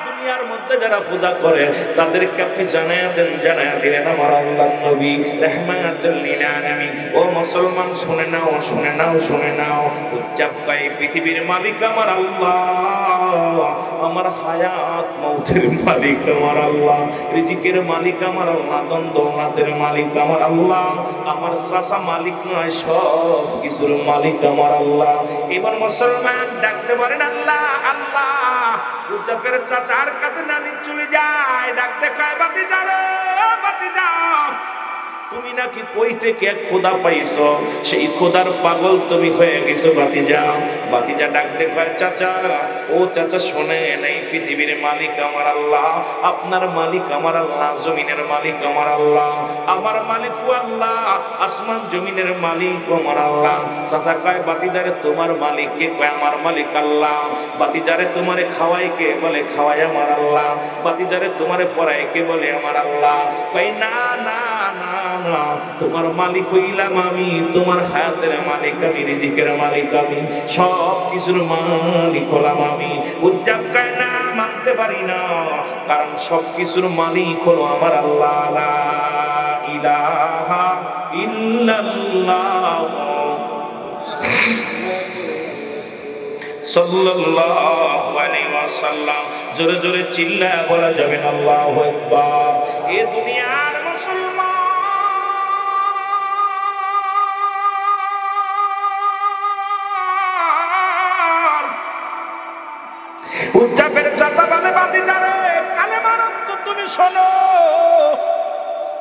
দুনিয়ার মধ্যে যারা পূজা করে, তাদেরকে আপনি জানায়া দিলেন আমার আল্লাহর নবী রাহমাতুল লিল আলামিন। ও মুসলমান শুনে নাও, শুনে নাও, শুনে নাও। উচ্চাপ কয়, পৃথিবীর মালিক আমার আল্লাহ, আমার হায়াত মৌতের মালিক আমার আল্লাহ, রিজিকের মালিক আমার আল্লাহ, দৌলতের মালিক আমার আল্লাহ, আমার চাচা মালিক নয়, সব কিছুর মালিক আমার আল্লাহ। এবার মুসলমান ডাকতে পারেন আল্লাহ আল্লাহ। উচ্চাফের চাচার কাছে নানি চলে যায়, ডাকতে কয়, বাতিজা রে বাতিজা, তুমি নাকি কই থেকে এক খোদা পাইছো, সেই খোদার পাগল তুমি হয়ে গেছো বাতিজা। বাতিজা ডাকতে কয়, চাচা ও চাচা শোনেন, এই পৃথিবীর মালিক আমার আল্লাহ, আপনার মালিক আমার আল্লাহ, জমিনের মালিক আমার আল্লাহ, আমার মালিক ও আল্লাহ, আসমান জমিনের মালিক আমার আল্লাহ। চাচা কয়, বাতিজারে তোমার মালিক কে? কয়, আমার মালিক আল্লাহ। বাতিজারে তোমারে খাওয়াই কে? বলে খাওয়াই আমার আল্লাহ। বাতিজারে তোমারে পড়াই কে? বলে আমার আল্লাহ। কয়, না না না না, তোমার মালিক হইলাম আমি, তোমার হায়াতের মালিক আমি, রিজিকের মালিক আমি, সব কিছুর মালিক হলাম আমি। উজ্জাব কয়, না মানতে পারি না, কারণ সব কিছুর মালিক হলো আমার আল্লাহ। লা ইলাহা ইল্লাল্লাহ সাল্লাল্লাহু আলাইহি ওয়াসাল্লাম। জোরে জোরে চিল্লায় বলা যাবে না আল্লাহু আকবার। এ দুনিয়ার মুসলমান, উজ্জাবের চাচা বলে, বাতিজারে কালেমার অর্থ তুমি শোনো।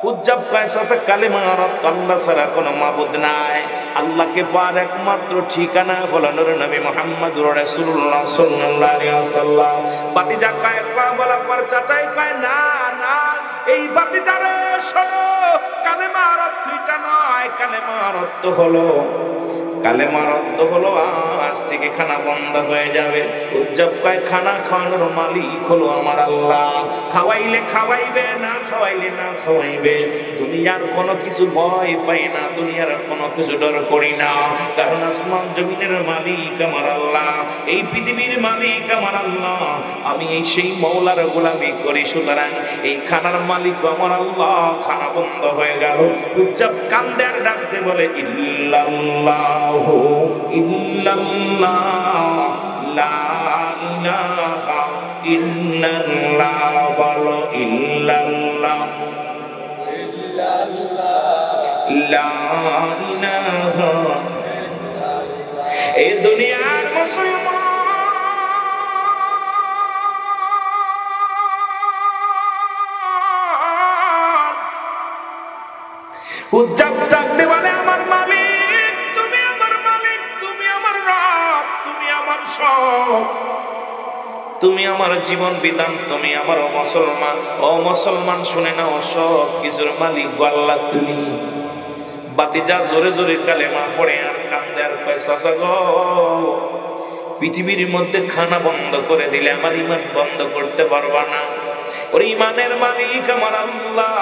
উজ্জাব কয়, চাচা কালেমার অর্থ আল্লাহ ছাড়া কোনো মাবুদ নাই, আল্লাহকে পার একমাত্র ঠিকানা হলো নূর নবী মুহাম্মদুর রাসূলুল্লাহ সাল্লাল্লাহু আলাইহি ওয়াসাল্লাম। বাতিজা কয়, বলার পর চাচাই কয়, না না, এই বাতিজারে শোনো, কালেমার অর্থ এটা নয়, কালেমার অর্থ হলো, কালেমার অর্থ হলো আজ থেকে খানা বন্ধ হয়ে যাবে। উজ্জাব কয়, খানা খাওয়ানোর মালিক হলো আমার আল্লাহ, খাওয়াইলে খাওয়াইবে, না খাওয়াইলে না খাওয়াইবে। দুনিয়ার কোনো কিছু ভয় পাই না, দুনিয়ার কোনো কিছু ডর করি না, কারণ আসমান জমিনের মালিক আমার আল্লাহ, এই পৃথিবীর মালিক আমার আল্লাহ, আমি এই সেই মওলার গোলামি করি, সুতরাং এই খানার মালিক আমার আল্লাহ। খানা বন্ধ হয়ে গেল। উজ্জাব কান্দে আর ডাকতে বলে, ইল্লাল্লাহ ইল্লাল্লাহ লা ইলাহা ইল্লাল্লাহ, বলো ইল্লাল্লাহ লা ইলাহা। এই দুনিয়ার মুসলমান, উজ্জাব ডাকতে বলে, আমার মালিক তুমি, আমার মালিক তুমি, আমার রব তুমি, আমার সব তুমি, আমার জীবন বিধান তুমি, আমার মুসলমান। ও মুসলমান শুনে নাও, সব কিছুর মালিক আল্লাহ তুমি। বাতিজা জোরে জোরে কালেমা পড়ে আর কান্দে আর কয়, চাচা গো পৃথিবীর মধ্যে খানা বন্ধ করে দিলে আমার ইমান বন্ধ করতে পারবা না। ওর ইমানের মালিক আমার আল্লাহ।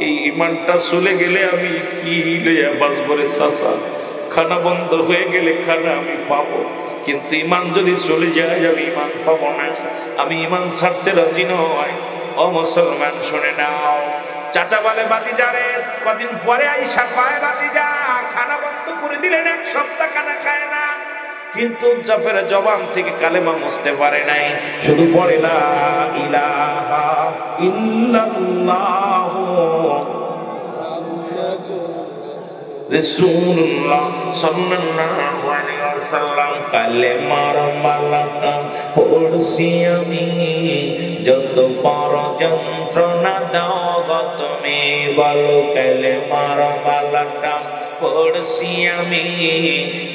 এই ইমানটা চলে গেলে আমি কি লইয়া বাঁচব রে চাচা? খানা বন্ধ হয়ে গেলে খানা আমি পাবো, কিন্তু ইমান যদি চলে যায় আমি ইমান পাবো না। আমি ইমান ছাড়তে রাজি নয়। ও মুসলমান শুনে নাও, চাচা বলে বাতিজা রে, কদিন পরে আইসা পায় বাতিজা খানা বন্ধ করে দিলেন, 1 সপ্তাহ খানা খায় না। কিন্তু জাফের জবান থেকে কালেমা মুছতে পারে নাই, শুধু পড়ে লা ইলাহা ইল্লাল্লাহ রাসূলুল্লাহ সাল্লাল্লাহু আলাইহি ওয়াসাল্লাম। কালেমার মালাটা পড়ছি আমি, যত পর যন্ত্রণা দাও গো তুমি বলো। কালেমার মালাটা পড়ছি আমি,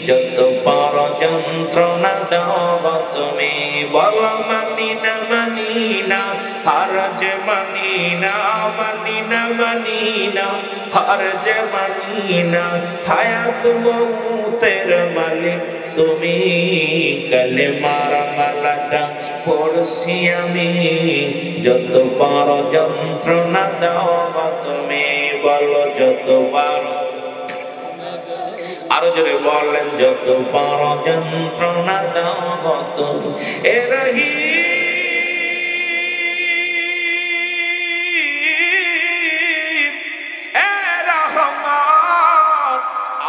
যত পর যন্ত্রণা দাও গো তুমি বলো। মানি না মানি না হারজ মানি না, মানি না মানি না হারজ মানি না, হায়াত মৌতের মালিক তুমি। কালেমার মালাটা পড়ছি আমি, যত পর যন্ত্রণা দাও গো তুমি বলো। যত বার, আরো জোরে বলেন, যত বড় যন্ত্রণা দাও গো তুমি। এ রহিম, এ রহমান,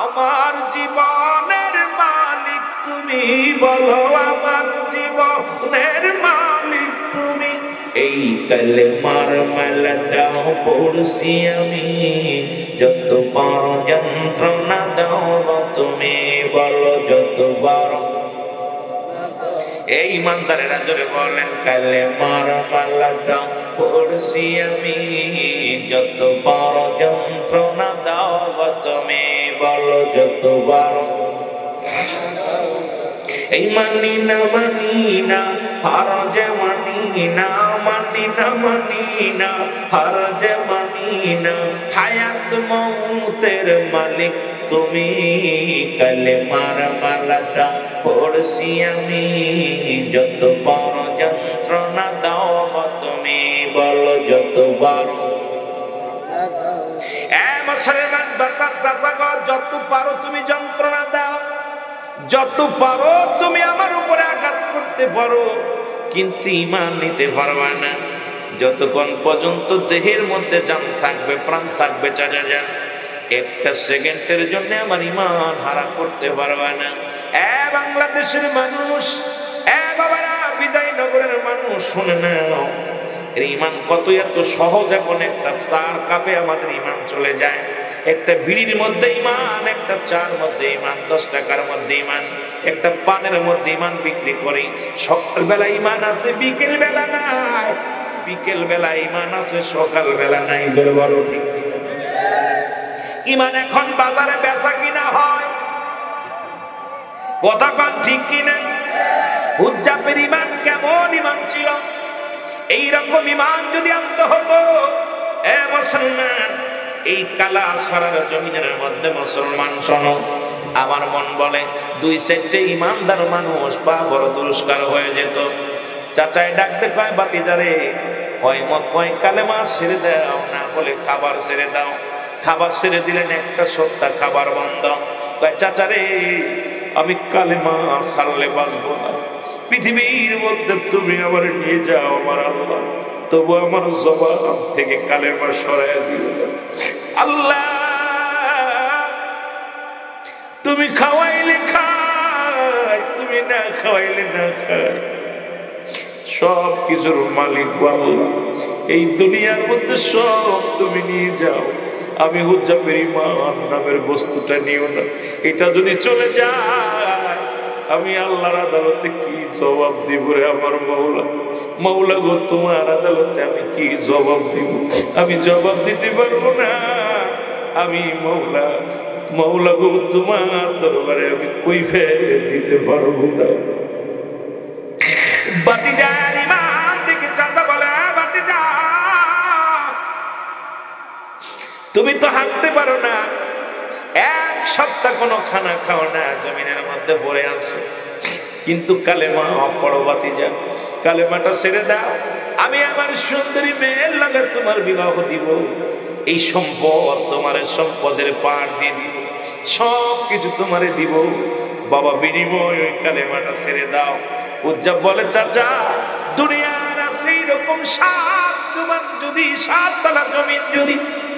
আমার জীবনের মালিক তুমি বলো। আমার জীবনের মালিক তুমি। এই কালেমার মালাটা পড়ছি আমি, যত বড় যন্ত্রণা দাও গো তুমি বলো। যত বড়, এই ইমানদারেরা জোরে বলেন, কালেমার মালাটা পড়ছি আমি, যত বড় যন্ত্রণা দাও গো তুমি বলো। যত বড়, এই মানি না মানি না হারজ মানি না, মানি না মানি না হারজ মানি না, হায়াত মৌতের মালিক তুমি। কালেমার মালাটা পড়ছি আমি, যত বড় যন্ত্রণা দাও গো তুমি বলো। যত বড়, এ মুসলমান বাতাস দাতা গো, যত পারো তুমি যন্ত্রণা দাও, যত পারো তুমি আমার উপরে আঘাত করতে পারো, কিন্তু ঈমান নিতে পারবা না। যতক্ষণ পর্যন্ত দেহের মধ্যে জান থাকবে, প্রাণ থাকবে, চাচা যান, একটা সেকেন্ডের জন্য আমার ঈমান হারা করতে পারবা না। এ বাংলাদেশের মানুষ, এ বাবারা, বিজয়নগরের মানুষ শুনে নাও, এর ঈমান কত এত সহজ। এখন একটা চার কাপে আমাদের ঈমান চলে যায়, একটা বিড়ির মধ্যে ঈমান, একটা চার মধ্যে ঈমান, 10 টাকার মধ্যে ঈমান, একটা পানের মধ্যে ঈমান বিক্রি করি। সকালবেলা ঈমান আছে, বিকেল বেলা নাই, বিকেল বেলা ঈমান আছে, সকাল বেলা নাই। জোরে বলো ঠিক। ঈমান এখন বাজারে বেচা কিনা হয়, কথা কোন ঠিক কিনা? হুজ্জাবের ঈমান কেমন ঈমান ছিল, এইরকম ঈমান যদি আনতে হতো, এ মুসলমান, এই কালা সারার জমিনের মধ্যে মুসলমান শোনো, আমার মন বলে 2-4টে ইমানদার মানুষ পা বড় দুরস্কার হয়ে যেত। চাচাই ডাকতে কয়, বাতিজারে, কয় কালেমা ছেড়ে দাও, না বলে খাবার ছেড়ে দাও। খাবার ছেড়ে দিলেন, একটা সপ্তাহ খাবার বন্ধ। কয় চাচারে, আমি কালেমা ছাড়লে বাঁচবো না, পৃথিবীর মধ্যে তুমি আমার নিয়ে যাও আমার আল্লাহ, তবু আমার জবান থেকে কালেমা সরাইয়া দিও আল্লাহ। তুমি খাওয়াইলে খাই, তুমি না খাওয়াইলে না খাই, সব কিছুর মালিক আল্লাহ। এই দুনিয়ার মধ্যে সব তুমি নিয়ে যাও, আমি হুজ্জাবের ঈমান নামের বস্তুটা নিও না। এটা যদি চলে যায়, আমি আল্লাহর আদালতে কি জবাব দিব রে আমার মৌলা? মৌলা গো, তোমার আদালতে আমি কি জবাব দিব? আমি জবাব দিতে পারবো না। আমি মৌলা গো, তোমার দরবারে আমি কৈফিয়ত দিতে পারবো না। বাতিজার ঈমান দেখে চাচা বলে, বাতিজা, তুমি তো হাঁটতে পারো না, এত সপ্তাহ কোনো খানা খাও না, জমিনের মধ্যে পড়ে আসো, কিন্তু কালেমা পড়ো বাতিজা, কালেমাটা ছেড়ে দাও, আমি আমার সুন্দরী মেয়ের লাগে তোমার বিবাহ দিব, এই সম্পদ তোমার সম্পদের পার দিয়ে দিব, সব কিছু তোমারে দিব, বাবা বিনিময় ওই কালেমাটা ছেড়ে দাও। উজ্জাব বলে চাচা দুনিয়ার আছে এরকম 7 জমান, যদি 7 তলা জমিন যদি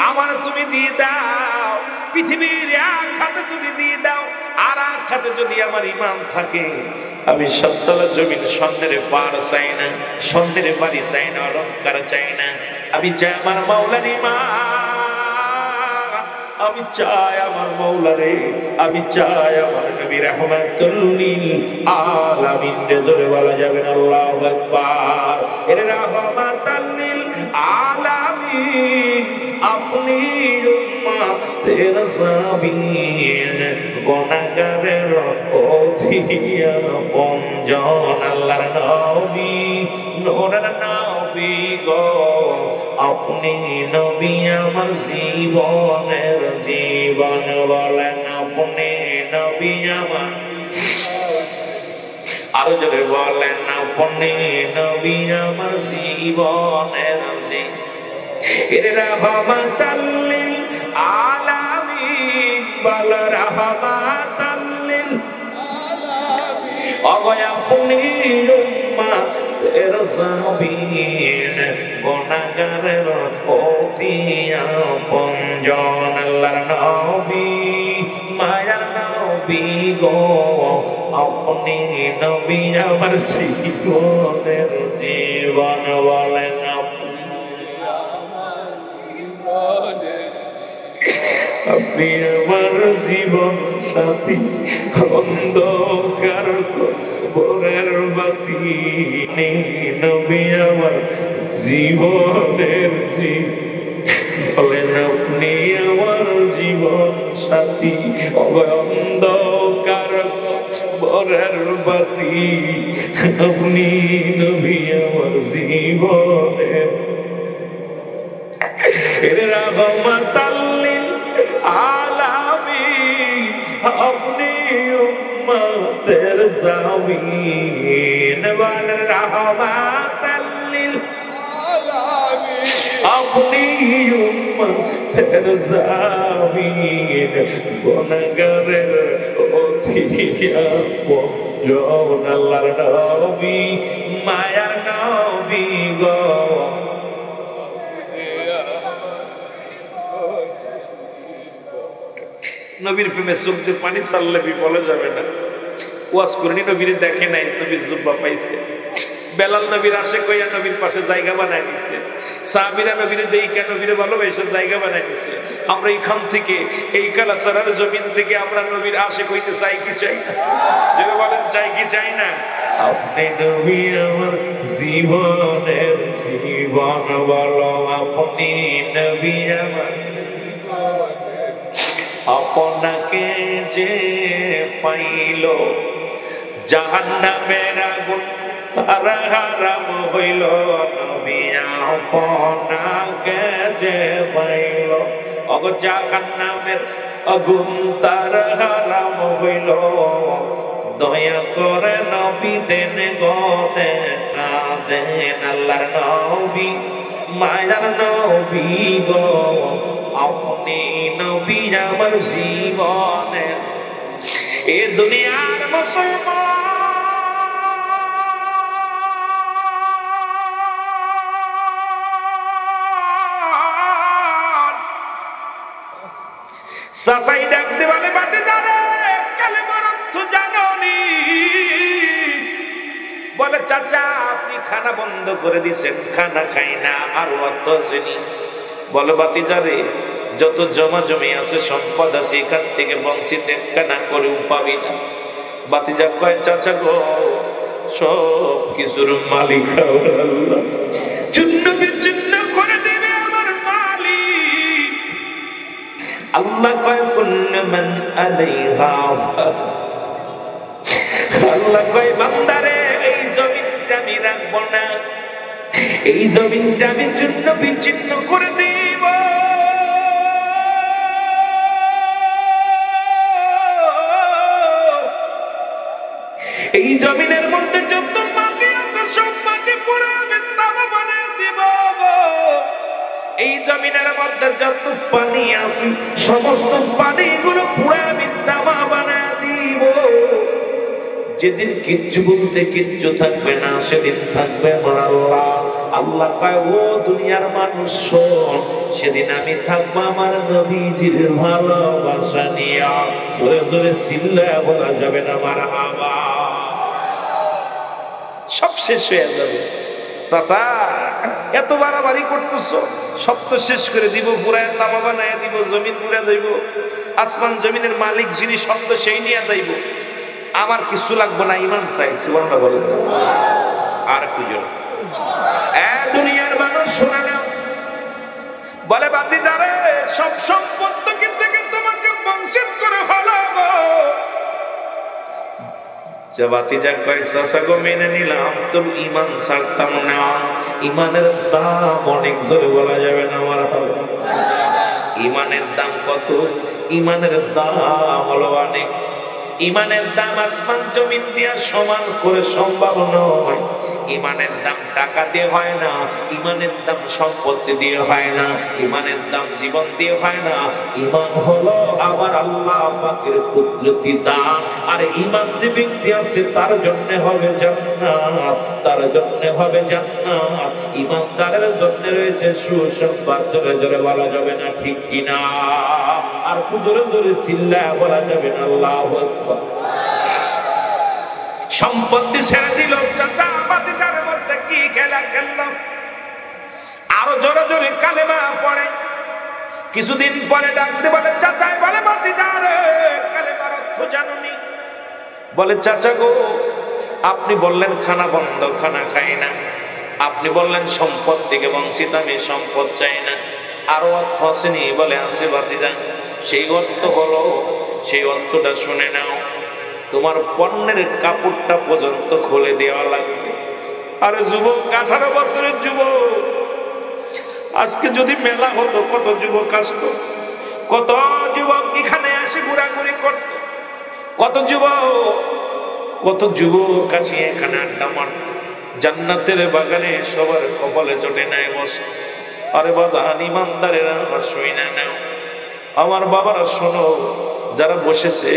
আমার তুমি দিয়ে দাও, পৃথিবীর এক হাতে যদি দিয়ে দাও, আর এক হাতে যদি আমার ইমান থাকে, আমি 7 তলা জমিন স্বর্ণের পার চাই না, স্বর্ণের বাড়ি চাই না, অলংকার চাই না, আমি চাই আমার মাওলার ইমান, আমি চাই আমার মাওলারে, আমি চাই আমার নবী রাহমাতুল লিল আলামিন। জোরে বলা যাবে না আল্লাহু আকবার। এর রাহমাতুল লিল আলামিন আপনি উম্মতের সাবিন, গুনাহগারের অধিয়া পঞ্জন, আল্লাহর নবী নূরের নবী গো, আপনি নবী আমার জীবনের জীবন, বলেন আপনি নবী আমার, আরো জোরে বলেন আপনি নবী আমার জীবনের জীবন। এর রাহমাতাল লিল আলামিন, বল রাহমাতাল লিল আলামিন, অগো আপনি উম্মতের সাবিন, গুনাহগারের অতি আপনজন, আল্লাহর নবী মায়ার নবী গো, আপনি নবী আমার জীবনের জীবন, বলেন আপনি আপনি আমার জীবন সাথী, অন্ধকার কবরের বাতি, নবী আমার জীবনের জীবন, বলেন আপনি আমার জীবন সাথী, অন্ধকার কবরের বাতি, আপনি নবী আমার জীবনের। এর রাহমাতাল লিল আলামিন আপনি উম্মতের সাবিন, বল রাহমাতাল লিল আলামিন আপনি উম্মতের সাবিন, গুনাহগারের অতি আপনজন, আল্লাহর নবী মায়ার নবী গো, নবীর প্রেমে চোখ দিয়ে পানি ছাড়লে বিফলে যাবে না। ওয়াজ করেনি, নবীর দেখে নাই, নবীর জুব্বা পাইছে, বেলাল নবীর আশে কইয়া নবীর পাশে জায়গা বানায় নিছে, সাহাবীরা নবীর দেইকা নবীর ভালোবাসে জায়গা বানায় নিছে। আমরা এইখান থেকে এই কালাসারার জমিন থেকে আমরা নবীর আশে কইতে চাই কি চাই না? যদি বলেন চাই কি চাই না? আপনি নবী আমার জীবনের জীবন, বলো আপনি নবী আমার, আপনাকে যে পাইল জাহান্নামের আগুন তার হারাম হইল, নবী আপনাকে যে পাইল, অগো জাহান্নামের আগুন তার হারাম হইল, দয়া করে নবী দেন গো দেখা দেন, আল্লাহর নবী মায়ার নবী গো, আপনি নবী আমার জীবনের। এ দুনিয়ার মুসলমান সাসাই ডাকতে বলে বাতে দাঁড়ে কালেমার অর্থ জানোনি, বলে চাচা আপনি খানা বন্ধ করে দিছেন, খানা খাই না, আর অর্থ আসেনি। বলে বাতিজারে যত জমা জমি আছে সম্পদ আছে এখান থেকে বংশীতে কানা করে পাবি না। বাতিজা কয় চাচা গো সব কিছুর মালিক আল্লাহ, চূর্ণ বিচ্ছিন্ন করে দেবে আমার মালিক আল্লাহ। কয় কুল্লু মান আলাইহা, আল্লাহ কয় বান্দারে এই জমিনটা আমি রাখবো না, এই জমিনটা আমি চূর্ণ বিচ্ছিন্ন করে দিব। জমিনের মধ্যে যত মাটি আছে সব মাটি পুরো আমি তামা বানিয়ে দিব। এই জমিনের মধ্যে যত পানি আছে সমস্ত পানিগুলো পুরো আমি তামা বানিয়ে দিব। যেদিন কিচ্ছু বলতে কিচ্ছু থাকবে না, সেদিন থাকবে আমার আল্লাহ। আল্লাহ কয়, ও দুনিয়ার মানুষ শোন, সেদিন আমি থাকবো আমার নবীজির ভালোবাসা নিয়া। জোরে জোরে চিল্লায়া বলা যাবে না মারহাবা। সব শেষ হয়ে যাবে। চাচা এত বাড়াবাড়ি করতেছো, সব তো শেষ করে দিব, পুরায় তামা বানায় দিব, জমিন পুরা যাইব, আসমান জমিনের মালিক যিনি সব তো সেই নিয়ে যাইব, আমার কিছু লাগবে না, ইমান চাই। সুবহানাল্লাহ বলেন। আর একটু জোরে। দুনিয়ার মানুষ শোনা নাও, বলে বাতিদারে সব সম্পত্তি থেকে তোমাকে বঞ্চিত করে ফেলাবো। যে বাতিজা কয়, চাচা গো মেনে নিলাম, তোর ইমান ছাড়তাম না। ইমানের দাম অনেক, জোরে বলা যাবে না আমার। ইমানের দাম কত? ইমানের দাম হলো অনেক। ইমানের দাম আসমান জমিন দিয়া সমান করে সম্ভব নয়। ইমানের দাম টাকা দিয়ে হয় না, ইমানের দাম সম্পত্তি দিয়ে হয় না, ইমানের দাম জীবন দিয়ে হয় না। ইমান হলো আমার আল্লাহ পাকের কুদরতি দান। আর ইমান যে ব্যক্তি আছে তার জন্য হবে জান্নাত, তার জন্য হবে জান্নাত। ইমানদারের জন্য রয়েছে সুসংবাদ। জোরে জোরে বলা যাবে না ঠিক কিনা? আর জোরে জোরে চিল্লায়া বলা যাবে না আল্লাহু আকবার। সম্পত্তি ছেড়ে দিল চাচা, বাতিদারের মধ্যে কি খেলা খেললাম। আরো জোরে জোরে কালেমা পড়ে। কিছুদিন পরে ডাকতে বলে, চাচা বলে বাতিদারে কালেমার অর্থ জানুনি? বলে, চাচা গো আপনি বললেন খানা বন্ধ, খানা খাই না। আপনি বললেন সম্পদ থেকে বঞ্চিত, আমি সম্পদ চাই না। আরো অর্থ আসেনি? বলে আছে বাতিদা। সেই অর্থ হলো, সেই অর্থটা শুনে নাও, তোমার পণ্যের কাপড়টা পর্যন্ত খুলে দেওয়া লাগবে। আরে যুবক, 18 বছরের যুবক, আজকে যদি মেলা হতো কত যুবক আসতো, কত যুবক এখানে আসে ঘোরাঘুরি করত, কত যুবক আসি এখানে আড্ডা মারত। জান্নাতের বাগানে সবার কপালে জোটে নাই বসে। আরে বাজান ইমানদারেরা শুই না নাও, আমার বাবারা শোনো, যারা বসেছে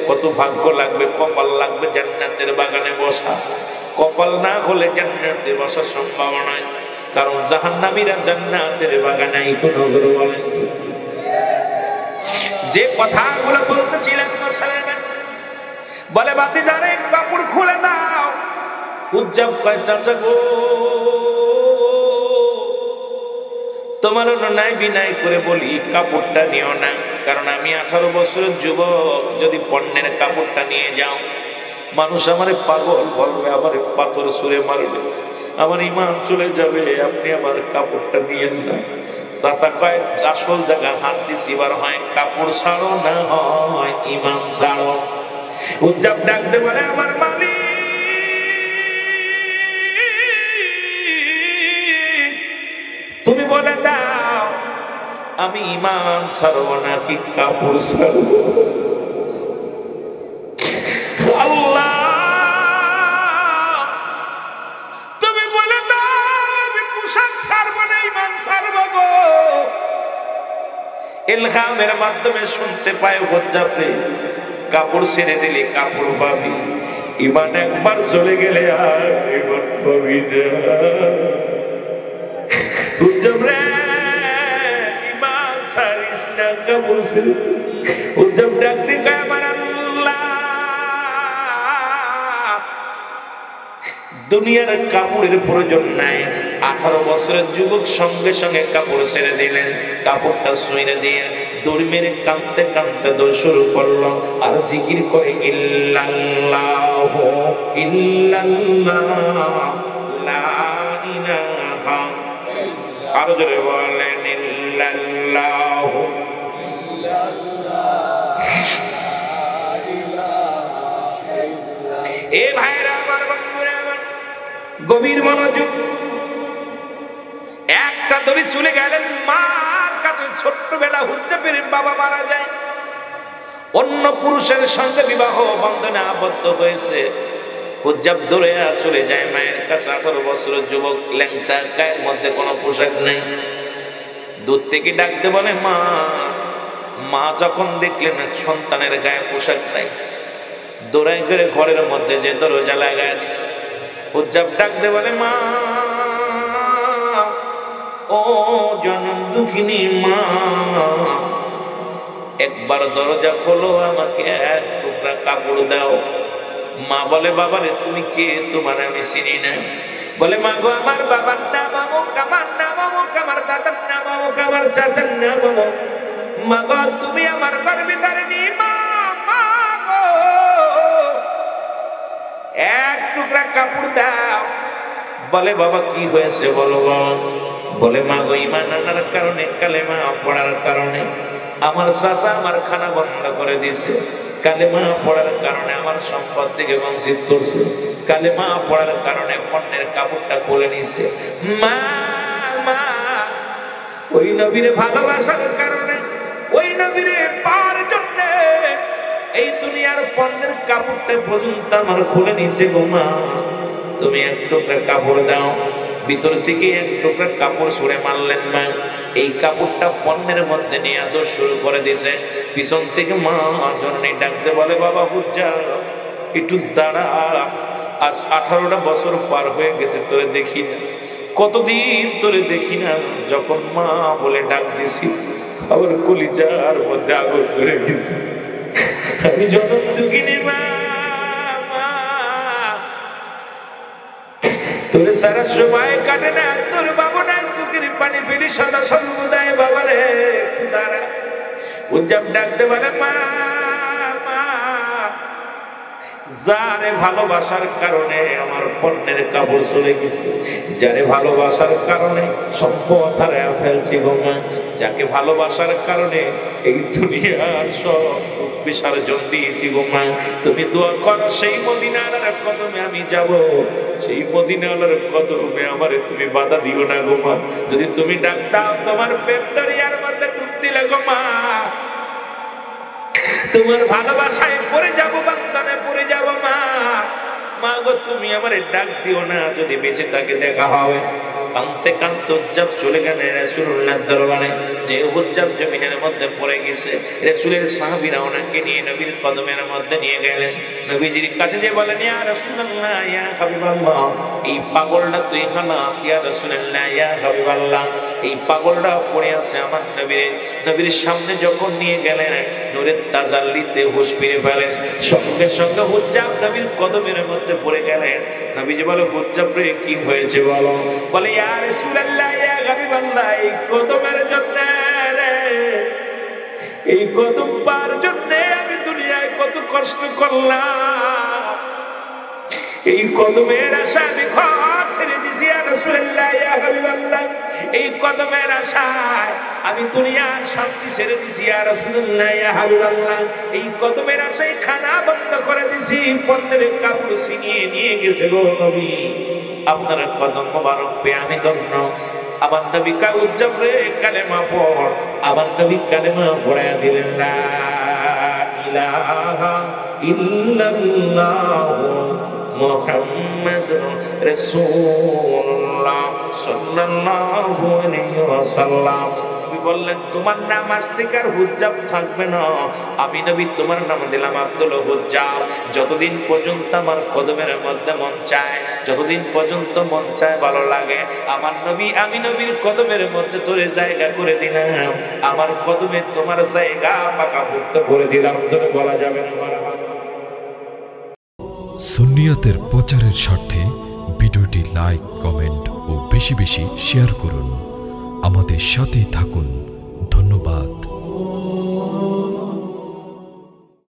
কত ভাগ্য লাগবে, কপাল লাগবে জান্নাতের বাগানে বসা। কপাল না হলে জান্নাতে বসা সম্ভব নয়, কারণ জাহান্নামীরা জান্নাতের বাগানে কোনো বলেন। যে কথাগুলো বলতেছিলেন মুসলমান, বলে বাতিদারে কাপড় খুলে দাও। উজ্জাব কয়, চাচা গো তোমার নাই বিনাই করে বলি, কাপড়টা নিও না, কারণ আমি 18 বছরের যুবক। যদি পণ্যের কাপড়টা নিয়ে যাও, মানুষ আমারে পাগল বলবে, আমারে পাথর ছুঁড়ে মারবে, আমার ইমান চলে যাবে। আপনি আমার কাপড়টা নিয়েন না। চাচা কয়, আসল জায়গা হাত দিছিবার হয়, কাপড় ছাড়ো না হয় ইমান ছাড়ো। উজ্জাব ডাকতে পারে, আমার মালিক তুমি বলে দাও, আমি ইমান ছাড়বো নাকি কাপড় ছাড়বো? আল্লাহ তুমি বলে দাও, আমি পোশাক ছাড়বো না ইমান ছাড়বো গো। ইলহামের মাধ্যমে শুনতে পায়, হজ্জাবে কাপড় ছেড়ে দিলে কাপড় পাবি, ইমান একবার চলে গেলে আর ইমান পাবি না। উজ্জাব রে ইমান ছাড়িস না, কাপড় ছেড়ে। উজ্জাব ডাকতে কয়, আমার আল্লাহ দুনিয়ার কাপড়ের প্রয়োজন নাই। 18 বছরের যুবক সঙ্গে সঙ্গে কাপড় ছেড়ে দিলেন। কাপড়টা ছুঁড়ে দিয়ে দড়ি মেরে কাঁদতে কাঁদতে দৌড় শুরু করলো, আর জিকির করে ইল্লাল্লাহ ইল্লাল্লাহ লা ইলাহা। আরো জোরে বলেন ইল্লাল্লাহ। এ ভাইরা আমার, বন্ধুরা আমার, গভীর মনোযোগ। একটা দড়ি চলে গেলেন মার কাছে। ছোট্টবেলা হুজ্জাবের বাবা মারা যায়, অন্য পুরুষের সঙ্গে বিবাহ বন্ধনে আবদ্ধ হয়েছে। হুজ্জাব ধরে চলে যায় মায়ের কাছে। 18 বছরের যুবক, ল্যাংটা, গায়ের মধ্যে কোনো পোশাক নেই। দূর থেকে ডাকতে বলে মা। মা যখন দেখলেন সন্তানের গায়ে পোশাক নাই, দৌড়াই করে ঘরের মধ্যে যে দরজা লাগায় দিছে। হুজ্জাব ডাকতে বলে মা, ও জনম দুঃখিনী মা, একবার দরজা খোলো, আমাকে এক টুকরা কাপড় দাও। মা বলে বাবারে তুমি কে? তোমার আমি চিনি না। বলে মা গো, আমার বাবার নাম অমুক, আমার নাম অমুক, আমার দাদার নাম অমুক, আমার চাচার নাম অমুক। মা গো, তুমি আমার গর্বে ধারিনি মা, মা গো, এক টুকরা কাপড় দাও। বলে বাবা কি হয়েছে বলো বাবা। বলে মা গো, ঈমান আনার কারণে, কালেমা পড়ার কারণে আমার চাচা আমার খানা বন্ধ করে দিয়েছে। কালেমা পড়ার কারণে আমার সম্পদ থেকে বঞ্চিত করছে। কালেমা পড়ার কারণে পণ্যের কাপড়টা খুলে নিছে। মা মা, ওই নবীরে ভালোবাসার কারণে, ওই নবীরে পাওয়ার জন্য এই দুনিয়ার পণ্যের কাপড়টা পর্যন্ত আমার খুলে নিছে গো মা। তুমি এক টুকরা কাপড় দাও। ভিতর থেকে এক টুকরা কাপড় ছুঁড়ে মারলেন মা। এই কাপড়টা পণ্যের মধ্যে নিয়ে আদর শুরু করে দিছে। পিছন থেকে মা জননী ডাকতে বলে বাবা হুজ্জাব, একটু দাঁড়া, আজ 18টা বছর পার হয়ে গেছে তোরে দেখি না, কতদিন তোরে দেখি না। যখন মা বলে ডাক দিছি, আবার কলিজার মধ্যে আগুন ধরে গেছে। আমি জনম দুঃখিনী মা, তোরে সারা সময় কাটে না, তোর বাবা না চোখের পানি ফেলি সদা সর্বদায় বাবা রে দাঁড়া। হুজ্জাব ডাকতে পারে মা, যারে ভালোবাসার কারণে আমার পণ্যের কাপড় চলে গেছে, যারে ভালোবাসার কারণে সম্পদ হারায় ফেলছি গো মা, যাকে ভালোবাসার কারণে এই দুনিয়ার সব সুখ বিসর্জন দিয়েছি গো মা, তুমি দোয়া করো সেই মদিনার কদমে আমি যাব, সেই মদিনার কদমে আমারে তুমি বাধা দিও না গো মা। যদি তুমি ডাক দাও তোমার পেট দরিয়ার মধ্যে ডুব দিলে গো মা, তোমার ভালোবাসায় পড়ে যাব, বান্ধনে পড়ে যাব মা। মা গো তুমি আমারে ডাক দিও না, যদি বেঁচে থাকে দেখা হবে। কানতে কানতে হুজ্জাব চলে গেলেন রাসূলুল্লাহর দরবারে। যে হুজ্জাব জমিনের মধ্যে পড়ে গেছে, রাসূলের সাহাবীরা ওনাকে নিয়ে নবীর কদমের মধ্যে নিয়ে গেলেন। নবীজির কাছে যে বলেন ইয়া রাসূলুল্লাহ, ইয়া হাবিবাল্লাহ, এই পাগলটা তুই খানা। ইয়া রাসূলুল্লাহ, ইয়া হাবিবাল্লাহ, এই পাগলটা পড়ে আছে আমার নবীর সামনে যখন নিয়ে গেলেন, নূরের তাজাল্লিতে হুঁশ ফিরে পেলেন। সঙ্গে সঙ্গে হুজ্জাব নবীর কদমের মধ্যে পড়ে গেলেন। নবীজি বলে হুজ্জাব রে কি হয়েছে বলো। বলে ইয়া রাসূলুল্লাহ, ইয়া হাবিবাল্লাহ, এই কদমের জন্য রে, এই কদম পাওয়ার জন্য আমি দুনিয়ায় কত কষ্ট করলাম, এই কদমের আশা আমি ঘর ছেড়ে দিছি। ইয়া রাসূলুল্লাহ, ইয়া হাবিবাল্লাহ, এই কদমের আশায় আমি দুনিয়ার শান্তি ছেড়ে দিছি। ইয়া রাসূলুল্লাহ, ইয়া হাবিবাল্লাহ, এই কদমের আশায় খানা বন্ধ করে দিছি, পণ্যের কাপড় ছিনিয়ে নিয়ে গেছে গো নবী। আপনার কদম মোবারক পেয়ে আমি ধন্য। আমার নবী কা হুজ্জাব রে কালেমা পড়। আমার নবী কালেমা পড়ায়া দিলেন, লা ইলাহা ইল্লাল্লাহু মুহাম্মাদুর রাসূলুল্লাহ সাল্লাল্লাহু আলাইহি ওয়াসাল্লাম। নবী বললেন তোমার নাম আজ থেকে আর হুজ্জাব থাকবে না, আমি নবী তোমার নাম দিলাম আব্দুল হুজ্জাব। যতদিন পর্যন্ত আমার কদমের মধ্যে মন চায়, যতদিন পর্যন্ত মন চায় ভালো লাগে, আমার নবী আমি নবীর কদমের মধ্যে তোরে জায়গা করে দিলাম, আমার কদমে তোমার জায়গা পাকাপোক্ত করে দিলাম। তোরে বলা যাবে না মারহাবা। সুন্নিয়তের প্রচারের স্বার্থে ভিডিওটি লাইক, কমেন্ট ও বেশি বেশি শেয়ার করুন। আমাদের সাথে থাকুন।